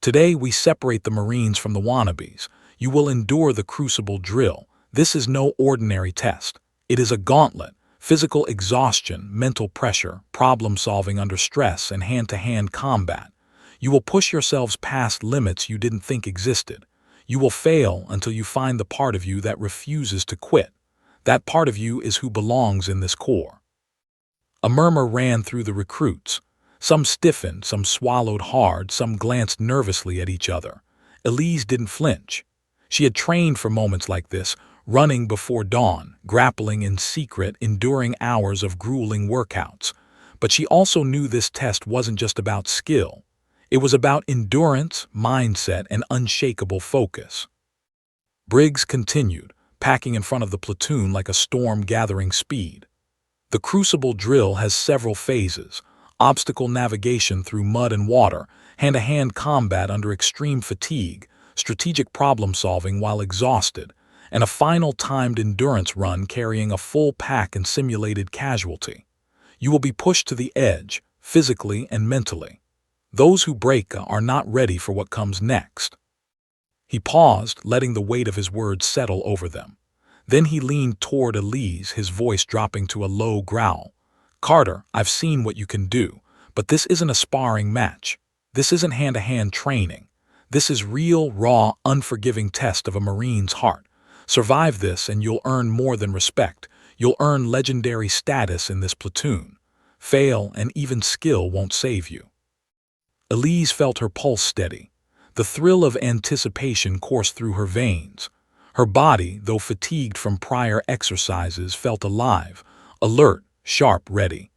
"Today we separate the Marines from the wannabes. You will endure the crucible drill. This is no ordinary test. It is a gauntlet. Physical exhaustion, mental pressure, problem-solving under stress, and hand-to-hand combat. You will push yourselves past limits you didn't think existed. You will fail until you find the part of you that refuses to quit. That part of you is who belongs in this Corps." A murmur ran through the recruits. Some stiffened, some swallowed hard, some glanced nervously at each other. Elise didn't flinch. She had trained for moments like this, running before dawn, grappling in secret, enduring hours of grueling workouts. But she also knew this test wasn't just about skill. It was about endurance, mindset, and unshakable focus. Briggs continued, packing in front of the platoon like a storm gathering speed. The Crucible drill has several phases: obstacle navigation through mud and water, hand-to-hand combat under extreme fatigue, strategic problem-solving while exhausted, and a final timed endurance run carrying a full pack and simulated casualty. You will be pushed to the edge, physically and mentally. Those who break are not ready for what comes next. He paused, letting the weight of his words settle over them. Then he leaned toward Elise, his voice dropping to a low growl. "Carter, I've seen what you can do, but this isn't a sparring match. This isn't hand-to-hand training. This is real, raw, unforgiving test of a Marine's heart. Survive this and you'll earn more than respect. You'll earn legendary status in this platoon. Fail and even skill won't save you." Elise felt her pulse steady. The thrill of anticipation coursed through her veins. Her body, though fatigued from prior exercises, felt alive, alert, sharp, ready.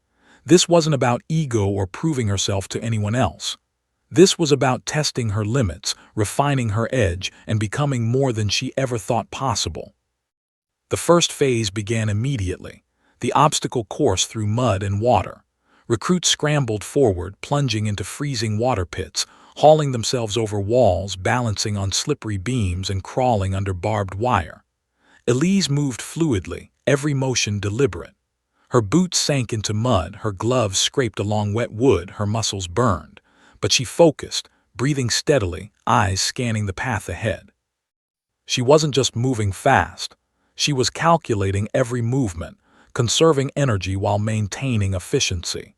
This wasn't about ego or proving herself to anyone else. This was about testing her limits, refining her edge, and becoming more than she ever thought possible. The first phase began immediately: the obstacle course through mud and water. Recruits scrambled forward, plunging into freezing water pits, hauling themselves over walls, balancing on slippery beams, and crawling under barbed wire. Elise moved fluidly, every motion deliberate. Her boots sank into mud, her gloves scraped along wet wood, her muscles burned. But she focused, breathing steadily, eyes scanning the path ahead. She wasn't just moving fast. She was calculating every movement, conserving energy while maintaining efficiency.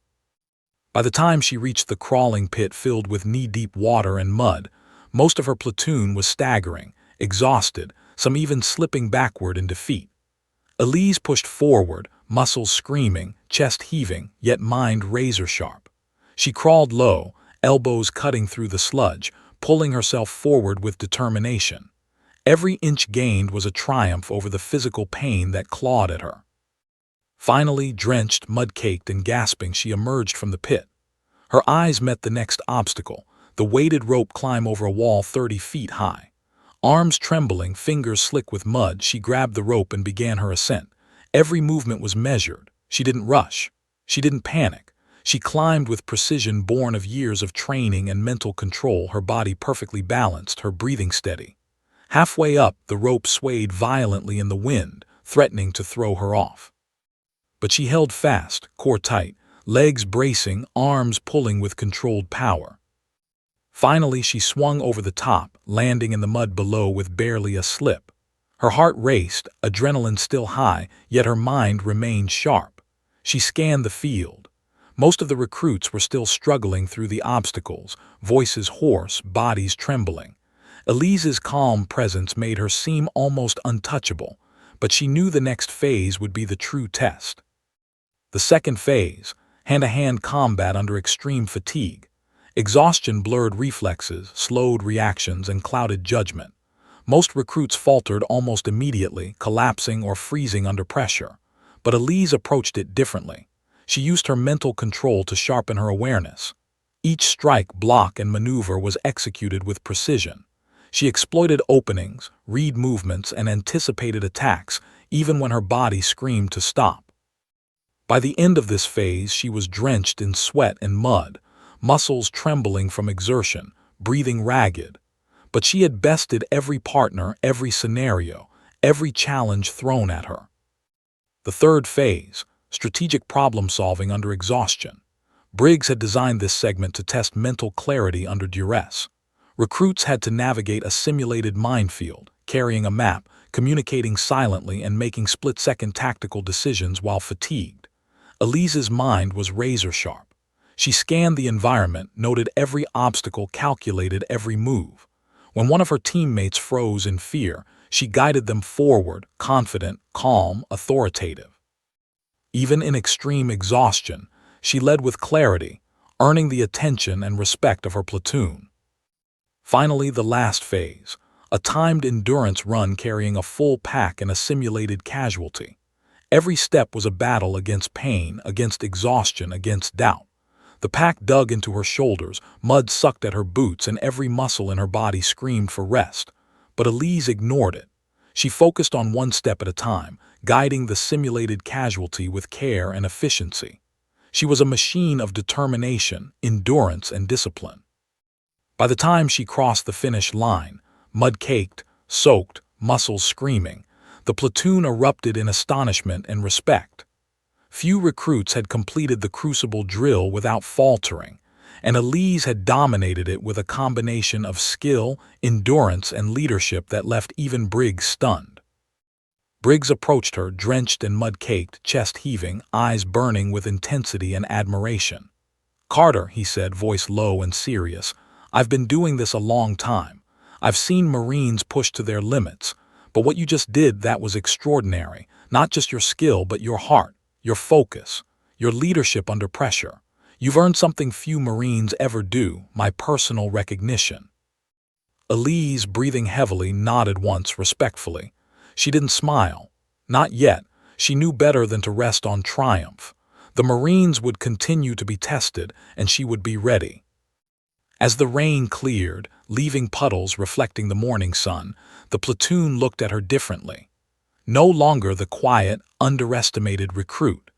By the time she reached the crawling pit filled with knee-deep water and mud, most of her platoon was staggering, exhausted, some even slipping backward in defeat. Elise pushed forward, muscles screaming, chest heaving, yet mind razor-sharp. She crawled low, elbows cutting through the sludge, pulling herself forward with determination. Every inch gained was a triumph over the physical pain that clawed at her. Finally, drenched, mud-caked, and gasping, she emerged from the pit. Her eyes met the next obstacle, the weighted rope climb over a wall 30 feet high. Arms trembling, fingers slick with mud, she grabbed the rope and began her ascent. Every movement was measured. She didn't rush. She didn't panic. She climbed with precision born of years of training and mental control, her body perfectly balanced, her breathing steady. Halfway up, the rope swayed violently in the wind, threatening to throw her off. But she held fast, core tight, legs bracing, arms pulling with controlled power. Finally, she swung over the top, landing in the mud below with barely a slip. Her heart raced, adrenaline still high, yet her mind remained sharp. She scanned the field. Most of the recruits were still struggling through the obstacles, voices hoarse, bodies trembling. Elise's calm presence made her seem almost untouchable, but she knew the next phase would be the true test. The second phase, hand-to-hand combat under extreme fatigue. Exhaustion blurred reflexes, slowed reactions, and clouded judgment. Most recruits faltered almost immediately, collapsing or freezing under pressure. But Elise approached it differently. She used her mental control to sharpen her awareness. Each strike, block, and maneuver was executed with precision. She exploited openings, read movements, and anticipated attacks, even when her body screamed to stop. By the end of this phase, she was drenched in sweat and mud, muscles trembling from exertion, breathing ragged. But she had bested every partner, every scenario, every challenge thrown at her. The third phase, strategic problem-solving under exhaustion. Briggs had designed this segment to test mental clarity under duress. Recruits had to navigate a simulated minefield, carrying a map, communicating silently, and making split-second tactical decisions while fatigued. Elise's mind was razor-sharp. She scanned the environment, noted every obstacle, calculated every move. When one of her teammates froze in fear, she guided them forward, confident, calm, authoritative. Even in extreme exhaustion, she led with clarity, earning the attention and respect of her platoon. Finally, the last phase, a timed endurance run carrying a full pack and a simulated casualty. Every step was a battle against pain, against exhaustion, against doubt. The pack dug into her shoulders, mud sucked at her boots, and every muscle in her body screamed for rest. But Elise ignored it. She focused on one step at a time, guiding the simulated casualty with care and efficiency. She was a machine of determination, endurance, and discipline. By the time she crossed the finish line, mud-caked, soaked, muscles screaming, the platoon erupted in astonishment and respect. Few recruits had completed the crucible drill without faltering, and Elise had dominated it with a combination of skill, endurance, and leadership that left even Briggs stunned. Briggs approached her, drenched and mud-caked, chest heaving, eyes burning with intensity and admiration. "Carter," he said, voice low and serious, "I've been doing this a long time. I've seen Marines push to their limits, but what you just did, that was extraordinary. Not just your skill, but your heart, your focus, your leadership under pressure. You've earned something few Marines ever do, my personal recognition." Elise, breathing heavily, nodded once respectfully. She didn't smile. Not yet. She knew better than to rest on triumph. The Marines would continue to be tested, and she would be ready. As the rain cleared, leaving puddles reflecting the morning sun, the platoon looked at her differently. No longer the quiet, underestimated recruit.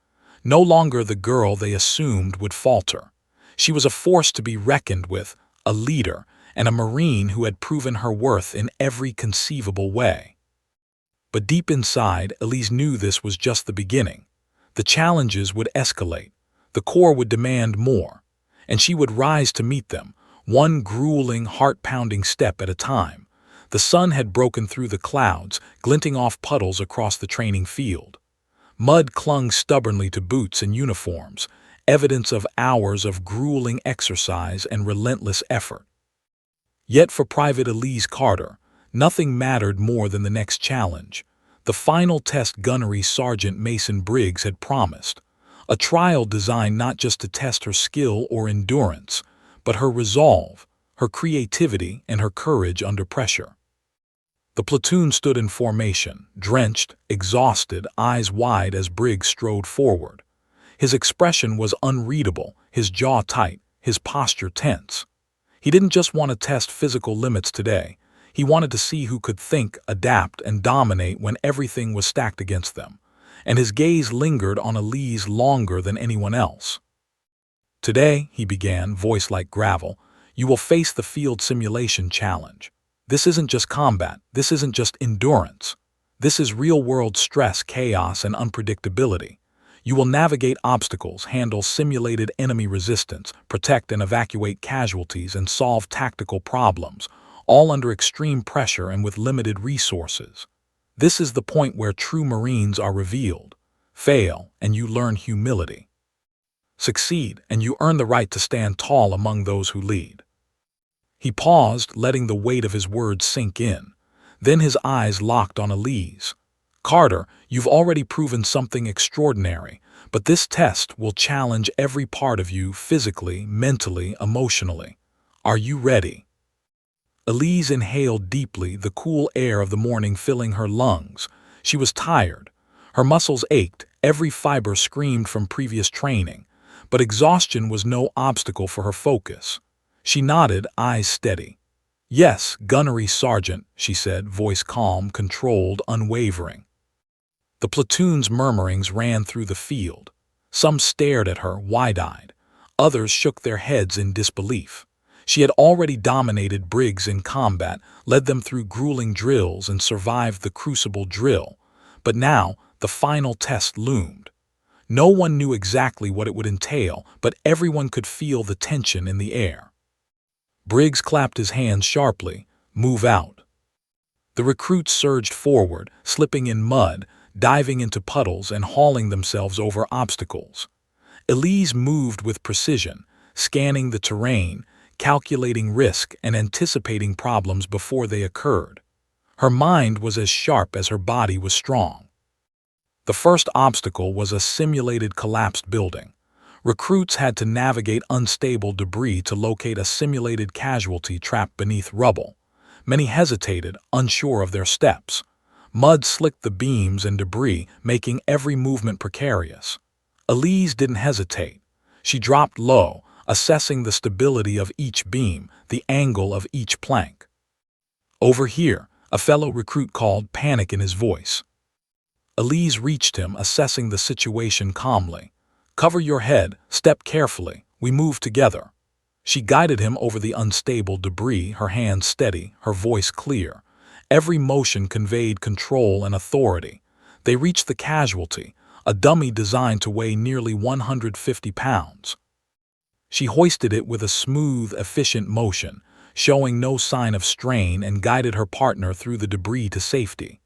No longer the girl they assumed would falter. She was a force to be reckoned with, a leader, and a Marine who had proven her worth in every conceivable way. But deep inside, Elise knew this was just the beginning. The challenges would escalate. The Corps would demand more, and she would rise to meet them, one grueling, heart-pounding step at a time. The sun had broken through the clouds, glinting off puddles across the training field. Mud clung stubbornly to boots and uniforms, evidence of hours of grueling exercise and relentless effort. Yet for Private Elise Carter, nothing mattered more than the next challenge. The final test Gunnery Sergeant Mason Briggs had promised. A trial designed not just to test her skill or endurance, but her resolve, her creativity, and her courage under pressure. The platoon stood in formation, drenched, exhausted, eyes wide as Briggs strode forward. His expression was unreadable, his jaw tight, his posture tense. He didn't just want to test physical limits today. He wanted to see who could think, adapt, and dominate when everything was stacked against them. And his gaze lingered on Elise longer than anyone else. "Today," he began, voice like gravel, "you will face the field simulation challenge. This isn't just combat. This isn't just endurance. This is real-world stress, chaos, and unpredictability. You will navigate obstacles, handle simulated enemy resistance, protect and evacuate casualties, and solve tactical problems, all under extreme pressure and with limited resources. This is the point where true Marines are revealed. Fail, and you learn humility. Succeed, and you earn the right to stand tall among those who lead." He paused, letting the weight of his words sink in. Then his eyes locked on Elise. "Carter, you've already proven something extraordinary, but this test will challenge every part of you physically, mentally, emotionally. Are you ready?" Elise inhaled deeply, the cool air of the morning filling her lungs. She was tired. Her muscles ached, every fiber screamed from previous training. But exhaustion was no obstacle for her focus. She nodded, eyes steady. "Yes, Gunnery Sergeant," she said, voice calm, controlled, unwavering. The platoon's murmurings ran through the field. Some stared at her, wide-eyed. Others shook their heads in disbelief. She had already dominated Briggs in combat, led them through grueling drills, and survived the crucible drill. But now, the final test loomed. No one knew exactly what it would entail, but everyone could feel the tension in the air. Briggs clapped his hands sharply. "Move out." The recruits surged forward, slipping in mud, diving into puddles, and hauling themselves over obstacles. Elise moved with precision, scanning the terrain, calculating risk, and anticipating problems before they occurred. Her mind was as sharp as her body was strong. The first obstacle was a simulated collapsed building. Recruits had to navigate unstable debris to locate a simulated casualty trapped beneath rubble. Many hesitated, unsure of their steps. Mud slicked the beams and debris, making every movement precarious. Elise didn't hesitate. She dropped low, assessing the stability of each beam, the angle of each plank. "Over here," a fellow recruit called, panic in his voice. Elise reached him, assessing the situation calmly. "Cover your head, step carefully, we move together." She guided him over the unstable debris, her hands steady, her voice clear. Every motion conveyed control and authority. They reached the casualty, a dummy designed to weigh nearly 150 pounds. She hoisted it with a smooth, efficient motion, showing no sign of strain, and guided her partner through the debris to safety.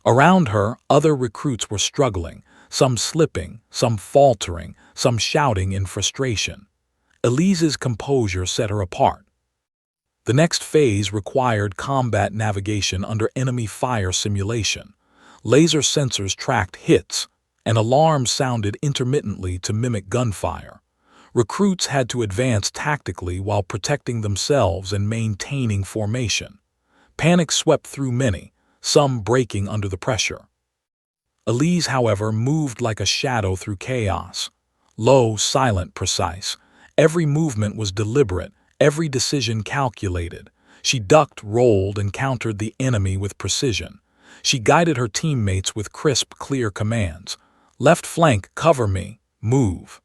Around her, other recruits were struggling, some slipping, some faltering, some shouting in frustration. Elise's composure set her apart. The next phase required combat navigation under enemy fire simulation. Laser sensors tracked hits, and alarms sounded intermittently to mimic gunfire. Recruits had to advance tactically while protecting themselves and maintaining formation. Panic swept through many, some breaking under the pressure. Elise, however, moved like a shadow through chaos. Low, silent, precise. Every movement was deliberate, every decision calculated. She ducked, rolled, and countered the enemy with precision. She guided her teammates with crisp, clear commands. "Left flank, cover me, move."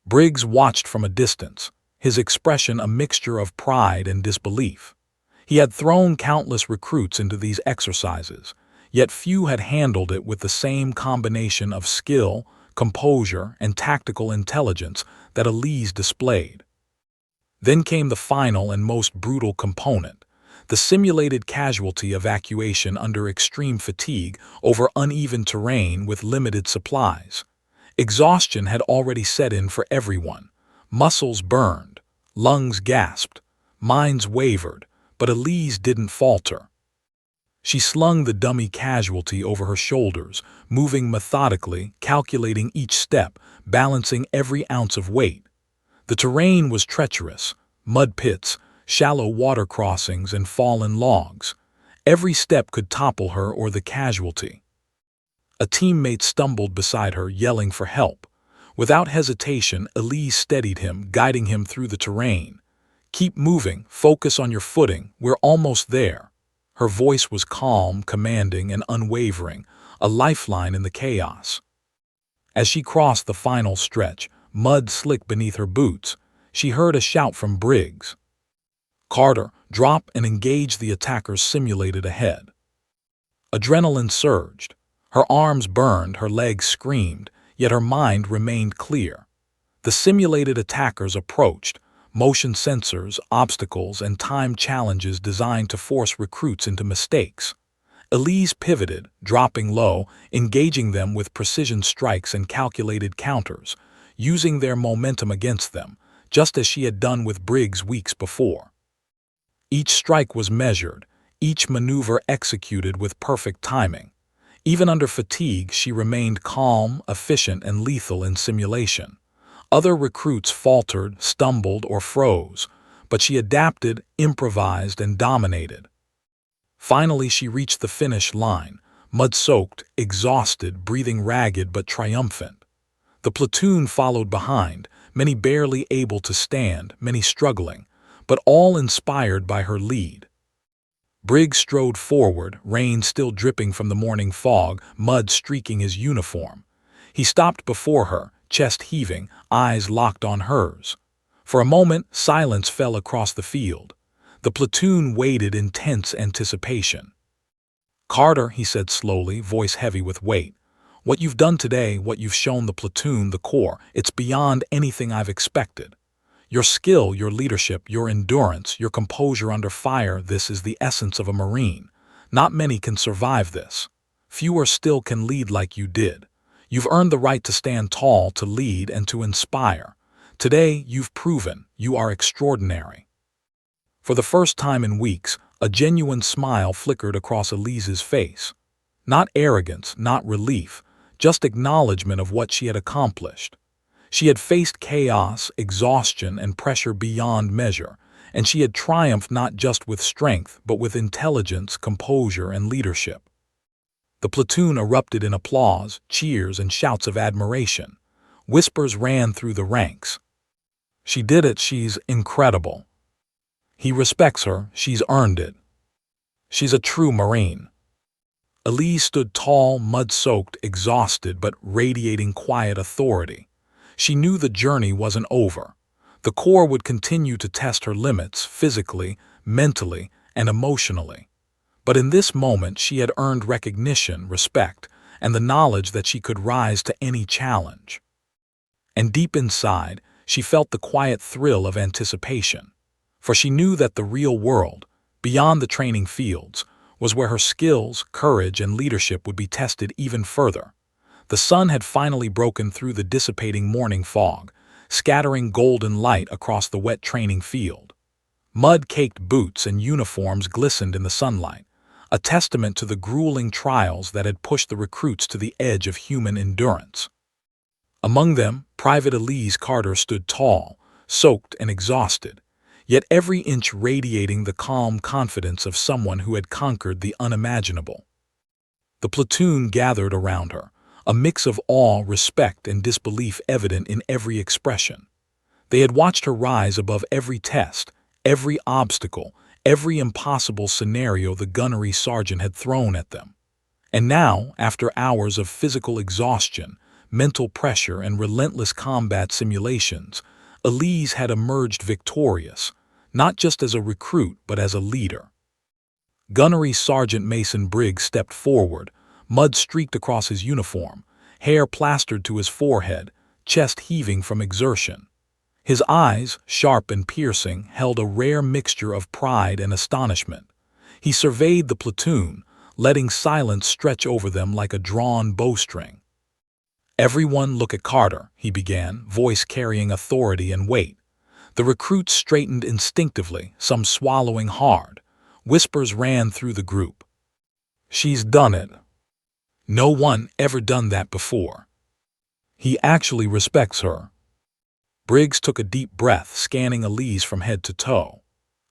Briggs watched from a distance, his expression a mixture of pride and disbelief. He had thrown countless recruits into these exercises, yet few had handled it with the same combination of skill, composure, and tactical intelligence that Elise displayed. Then came the final and most brutal component, the simulated casualty evacuation under extreme fatigue over uneven terrain with limited supplies. Exhaustion had already set in for everyone. Muscles burned, lungs gasped, minds wavered, but Elise didn't falter. She slung the dummy casualty over her shoulders, moving methodically, calculating each step, balancing every ounce of weight. The terrain was treacherous, mud pits, shallow water crossings, and fallen logs. Every step could topple her or the casualty. A teammate stumbled beside her, yelling for help. Without hesitation, Elise steadied him, guiding him through the terrain. "Keep moving, focus on your footing, we're almost there." Her voice was calm, commanding, and unwavering, a lifeline in the chaos. As she crossed the final stretch, mud slick beneath her boots, she heard a shout from Briggs. "Carter, drop and engage the attackers simulated ahead." Adrenaline surged. Her arms burned, her legs screamed, yet her mind remained clear. The simulated attackers approached, motion sensors, obstacles, and time challenges designed to force recruits into mistakes. Elise pivoted, dropping low, engaging them with precision strikes and calculated counters, using their momentum against them, just as she had done with Briggs weeks before. Each strike was measured, each maneuver executed with perfect timing. Even under fatigue, she remained calm, efficient, and lethal in simulation. Other recruits faltered, stumbled, or froze, but she adapted, improvised, and dominated. Finally, she reached the finish line, mud-soaked, exhausted, breathing ragged but triumphant. The platoon followed behind, many barely able to stand, many struggling, but all inspired by her lead. Briggs strode forward, rain still dripping from the morning fog, mud streaking his uniform. He stopped before her, chest heaving, eyes locked on hers. For a moment, silence fell across the field. The platoon waited in tense anticipation. "Carter," he said slowly, voice heavy with weight, "what you've done today, what you've shown the platoon, the Corps, it's beyond anything I've expected. Your skill, your leadership, your endurance, your composure under fire, this is the essence of a Marine. Not many can survive this. Fewer still can lead like you did. You've earned the right to stand tall, to lead, and to inspire. Today, you've proven you are extraordinary." For the first time in weeks, a genuine smile flickered across Elise's face. Not arrogance, not relief, just acknowledgement of what she had accomplished. She had faced chaos, exhaustion, and pressure beyond measure, and she had triumphed not just with strength, but with intelligence, composure, and leadership. The platoon erupted in applause, cheers, and shouts of admiration. Whispers ran through the ranks. She did it, she's incredible. He respects her, she's earned it. She's a true Marine. Elise stood tall, mud-soaked, exhausted, but radiating quiet authority. She knew the journey wasn't over. The Corps would continue to test her limits physically, mentally, and emotionally. But in this moment she had earned recognition, respect, and the knowledge that she could rise to any challenge. And deep inside, she felt the quiet thrill of anticipation. For she knew that the real world, beyond the training fields, was where her skills, courage, and leadership would be tested even further. The sun had finally broken through the dissipating morning fog, scattering golden light across the wet training field. Mud-caked boots and uniforms glistened in the sunlight, a testament to the grueling trials that had pushed the recruits to the edge of human endurance. Among them, Private Elise Carter stood tall, soaked and exhausted, yet every inch radiating the calm confidence of someone who had conquered the unimaginable. The platoon gathered around her, a mix of awe, respect, and disbelief evident in every expression. They had watched her rise above every test, every obstacle, every impossible scenario the gunnery sergeant had thrown at them. And now, after hours of physical exhaustion, mental pressure, and relentless combat simulations, Elise had emerged victorious, not just as a recruit but as a leader. Gunnery Sergeant Mason Briggs stepped forward, mud streaked across his uniform, hair plastered to his forehead, chest heaving from exertion. His eyes, sharp and piercing, held a rare mixture of pride and astonishment. He surveyed the platoon, letting silence stretch over them like a drawn bowstring. "Everyone look at Carter," he began, voice carrying authority and weight. The recruits straightened instinctively, some swallowing hard. Whispers ran through the group. "She's done it. No one ever done that before. He actually respects her." Briggs took a deep breath, scanning Elise from head to toe.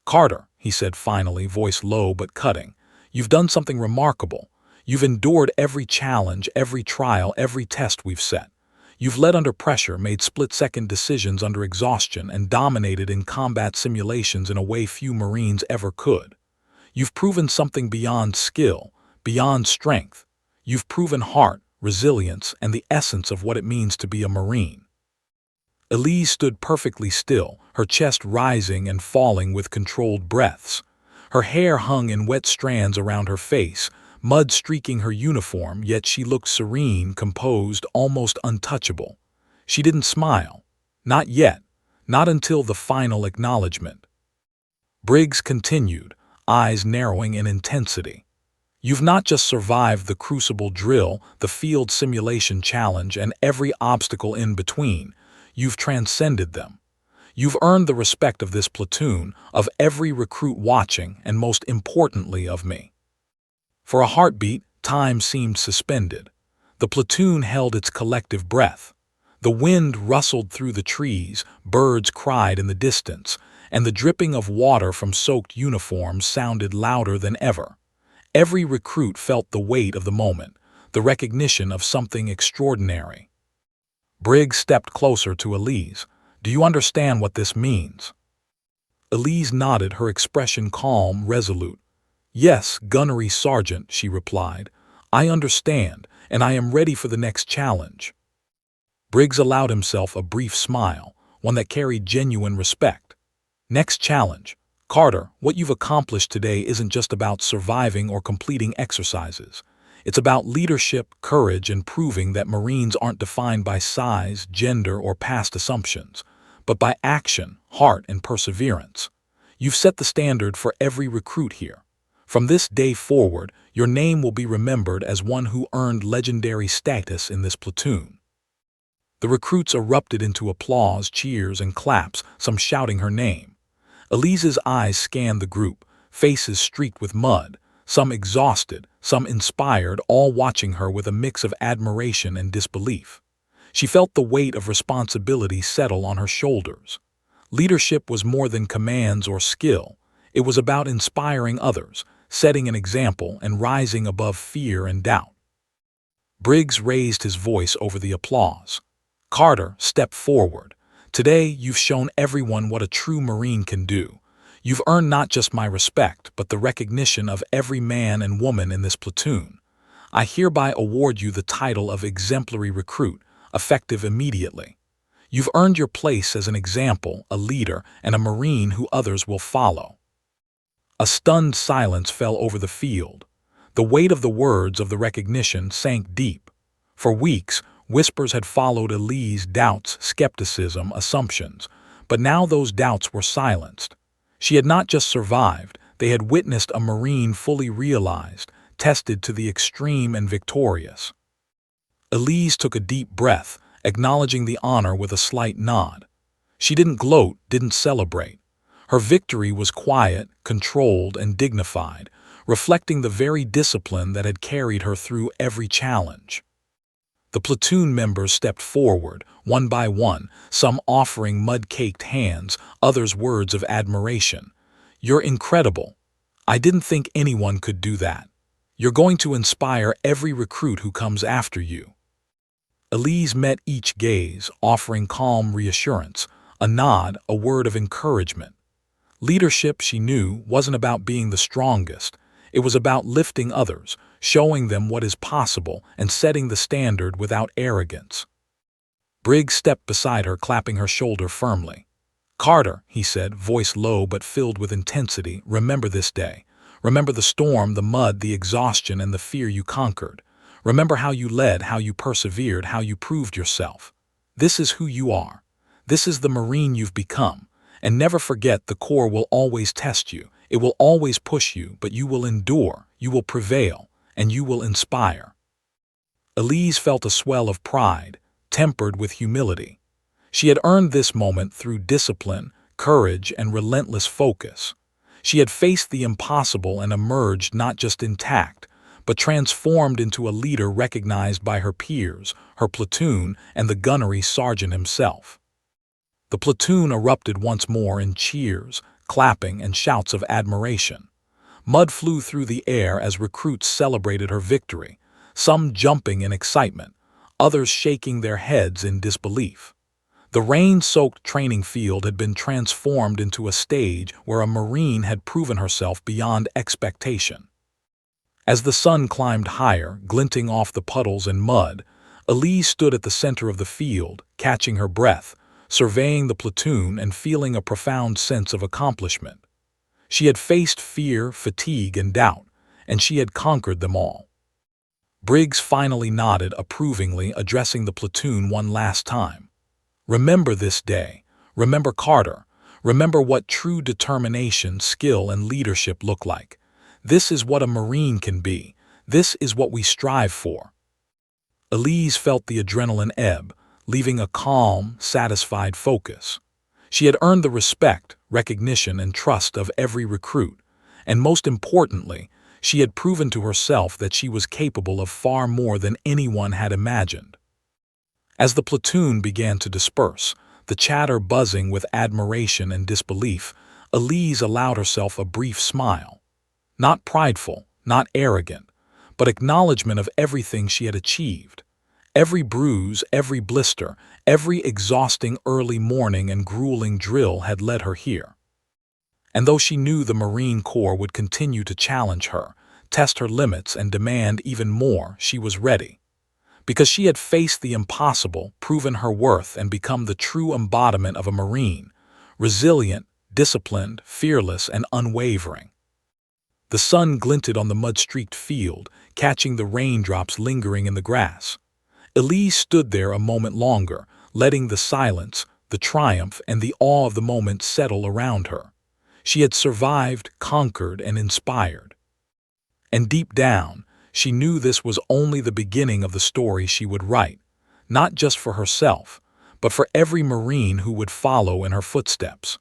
"Carter," he said finally, voice low but cutting, "you've done something remarkable. You've endured every challenge, every trial, every test we've set. You've led under pressure, made split-second decisions under exhaustion, and dominated in combat simulations in a way few Marines ever could. You've proven something beyond skill, beyond strength. You've proven heart, resilience, and the essence of what it means to be a Marine." Elise stood perfectly still, her chest rising and falling with controlled breaths. Her hair hung in wet strands around her face, mud streaking her uniform, yet she looked serene, composed, almost untouchable. She didn't smile. Not yet. Not until the final acknowledgement. Briggs continued, eyes narrowing in intensity. "You've not just survived the crucible drill, the field simulation challenge, and every obstacle in between. You've transcended them. You've earned the respect of this platoon, of every recruit watching, and most importantly of me." For a heartbeat, time seemed suspended. The platoon held its collective breath. The wind rustled through the trees, birds cried in the distance, and the dripping of water from soaked uniforms sounded louder than ever. Every recruit felt the weight of the moment, the recognition of something extraordinary. Briggs stepped closer to Elise. "Do you understand what this means?" Elise nodded, her expression calm, resolute. "Yes, Gunnery Sergeant," she replied. "I understand, and I am ready for the next challenge." Briggs allowed himself a brief smile, one that carried genuine respect. "Next challenge. Carter, what you've accomplished today isn't just about surviving or completing exercises. It's about leadership, courage, and proving that Marines aren't defined by size, gender, or past assumptions, but by action, heart, and perseverance. You've set the standard for every recruit here. From this day forward, your name will be remembered as one who earned legendary status in this platoon." The recruits erupted into applause, cheers, and claps, some shouting her name. Elise's eyes scanned the group, faces streaked with mud, some exhausted, some inspired, all watching her with a mix of admiration and disbelief. She felt the weight of responsibility settle on her shoulders. Leadership was more than commands or skill. It was about inspiring others, setting an example, and rising above fear and doubt. Briggs raised his voice over the applause. "Carter, step forward. Today, you've shown everyone what a true Marine can do. You've earned not just my respect, but the recognition of every man and woman in this platoon. I hereby award you the title of exemplary recruit, effective immediately. You've earned your place as an example, a leader, and a Marine who others will follow." A stunned silence fell over the field. The weight of the words of the recognition sank deep. For weeks, whispers had followed Elise' doubts, skepticism, assumptions, but now those doubts were silenced. She had not just survived, they had witnessed a Marine fully realized, tested to the extreme and victorious. Elise took a deep breath, acknowledging the honor with a slight nod. She didn't gloat, didn't celebrate. Her victory was quiet, controlled, and dignified, reflecting the very discipline that had carried her through every challenge. The platoon members stepped forward, one by one, some offering mud-caked hands, others words of admiration. "You're incredible. I didn't think anyone could do that. You're going to inspire every recruit who comes after you." Elise met each gaze, offering calm reassurance, a nod, a word of encouragement. Leadership, she knew, wasn't about being the strongest. It was about lifting others, showing them what is possible, and setting the standard without arrogance. Briggs stepped beside her, clapping her shoulder firmly. "Carter," he said, voice low but filled with intensity, "remember this day. Remember the storm, the mud, the exhaustion, and the fear you conquered. Remember how you led, how you persevered, how you proved yourself. This is who you are. This is the Marine you've become. And never forget, the Corps will always test you. It will always push you, but you will endure, you will prevail, and you will inspire." Elise felt a swell of pride, tempered with humility. She had earned this moment through discipline, courage, and relentless focus. She had faced the impossible and emerged not just intact, but transformed into a leader recognized by her peers, her platoon, and the gunnery sergeant himself. The platoon erupted once more in cheers, clapping, and shouts of admiration. Mud flew through the air as recruits celebrated her victory, some jumping in excitement, others shaking their heads in disbelief. The rain-soaked training field had been transformed into a stage where a Marine had proven herself beyond expectation. As the sun climbed higher, glinting off the puddles and mud, Elise stood at the center of the field, catching her breath, surveying the platoon and feeling a profound sense of accomplishment. She had faced fear, fatigue, and doubt, and she had conquered them all. Briggs finally nodded approvingly, addressing the platoon one last time. "Remember this day. Remember Carter. Remember what true determination, skill, and leadership look like. This is what a Marine can be. This is what we strive for." Elise felt the adrenaline ebb, leaving a calm, satisfied focus. She had earned the respect, recognition, and trust of every recruit, and most importantly, she had proven to herself that she was capable of far more than anyone had imagined. As the platoon began to disperse, the chatter buzzing with admiration and disbelief, Elise allowed herself a brief smile. Not prideful, not arrogant, but acknowledgement of everything she had achieved. Every bruise, every blister, every exhausting early morning and grueling drill had led her here. And though she knew the Marine Corps would continue to challenge her, test her limits, and demand even more, she was ready. Because she had faced the impossible, proven her worth, and become the true embodiment of a Marine, resilient, disciplined, fearless, and unwavering. The sun glinted on the mud-streaked field, catching the raindrops lingering in the grass. Elise stood there a moment longer, letting the silence, the triumph, and the awe of the moment settle around her. She had survived, conquered, and inspired. And deep down, she knew this was only the beginning of the story she would write, not just for herself, but for every Marine who would follow in her footsteps.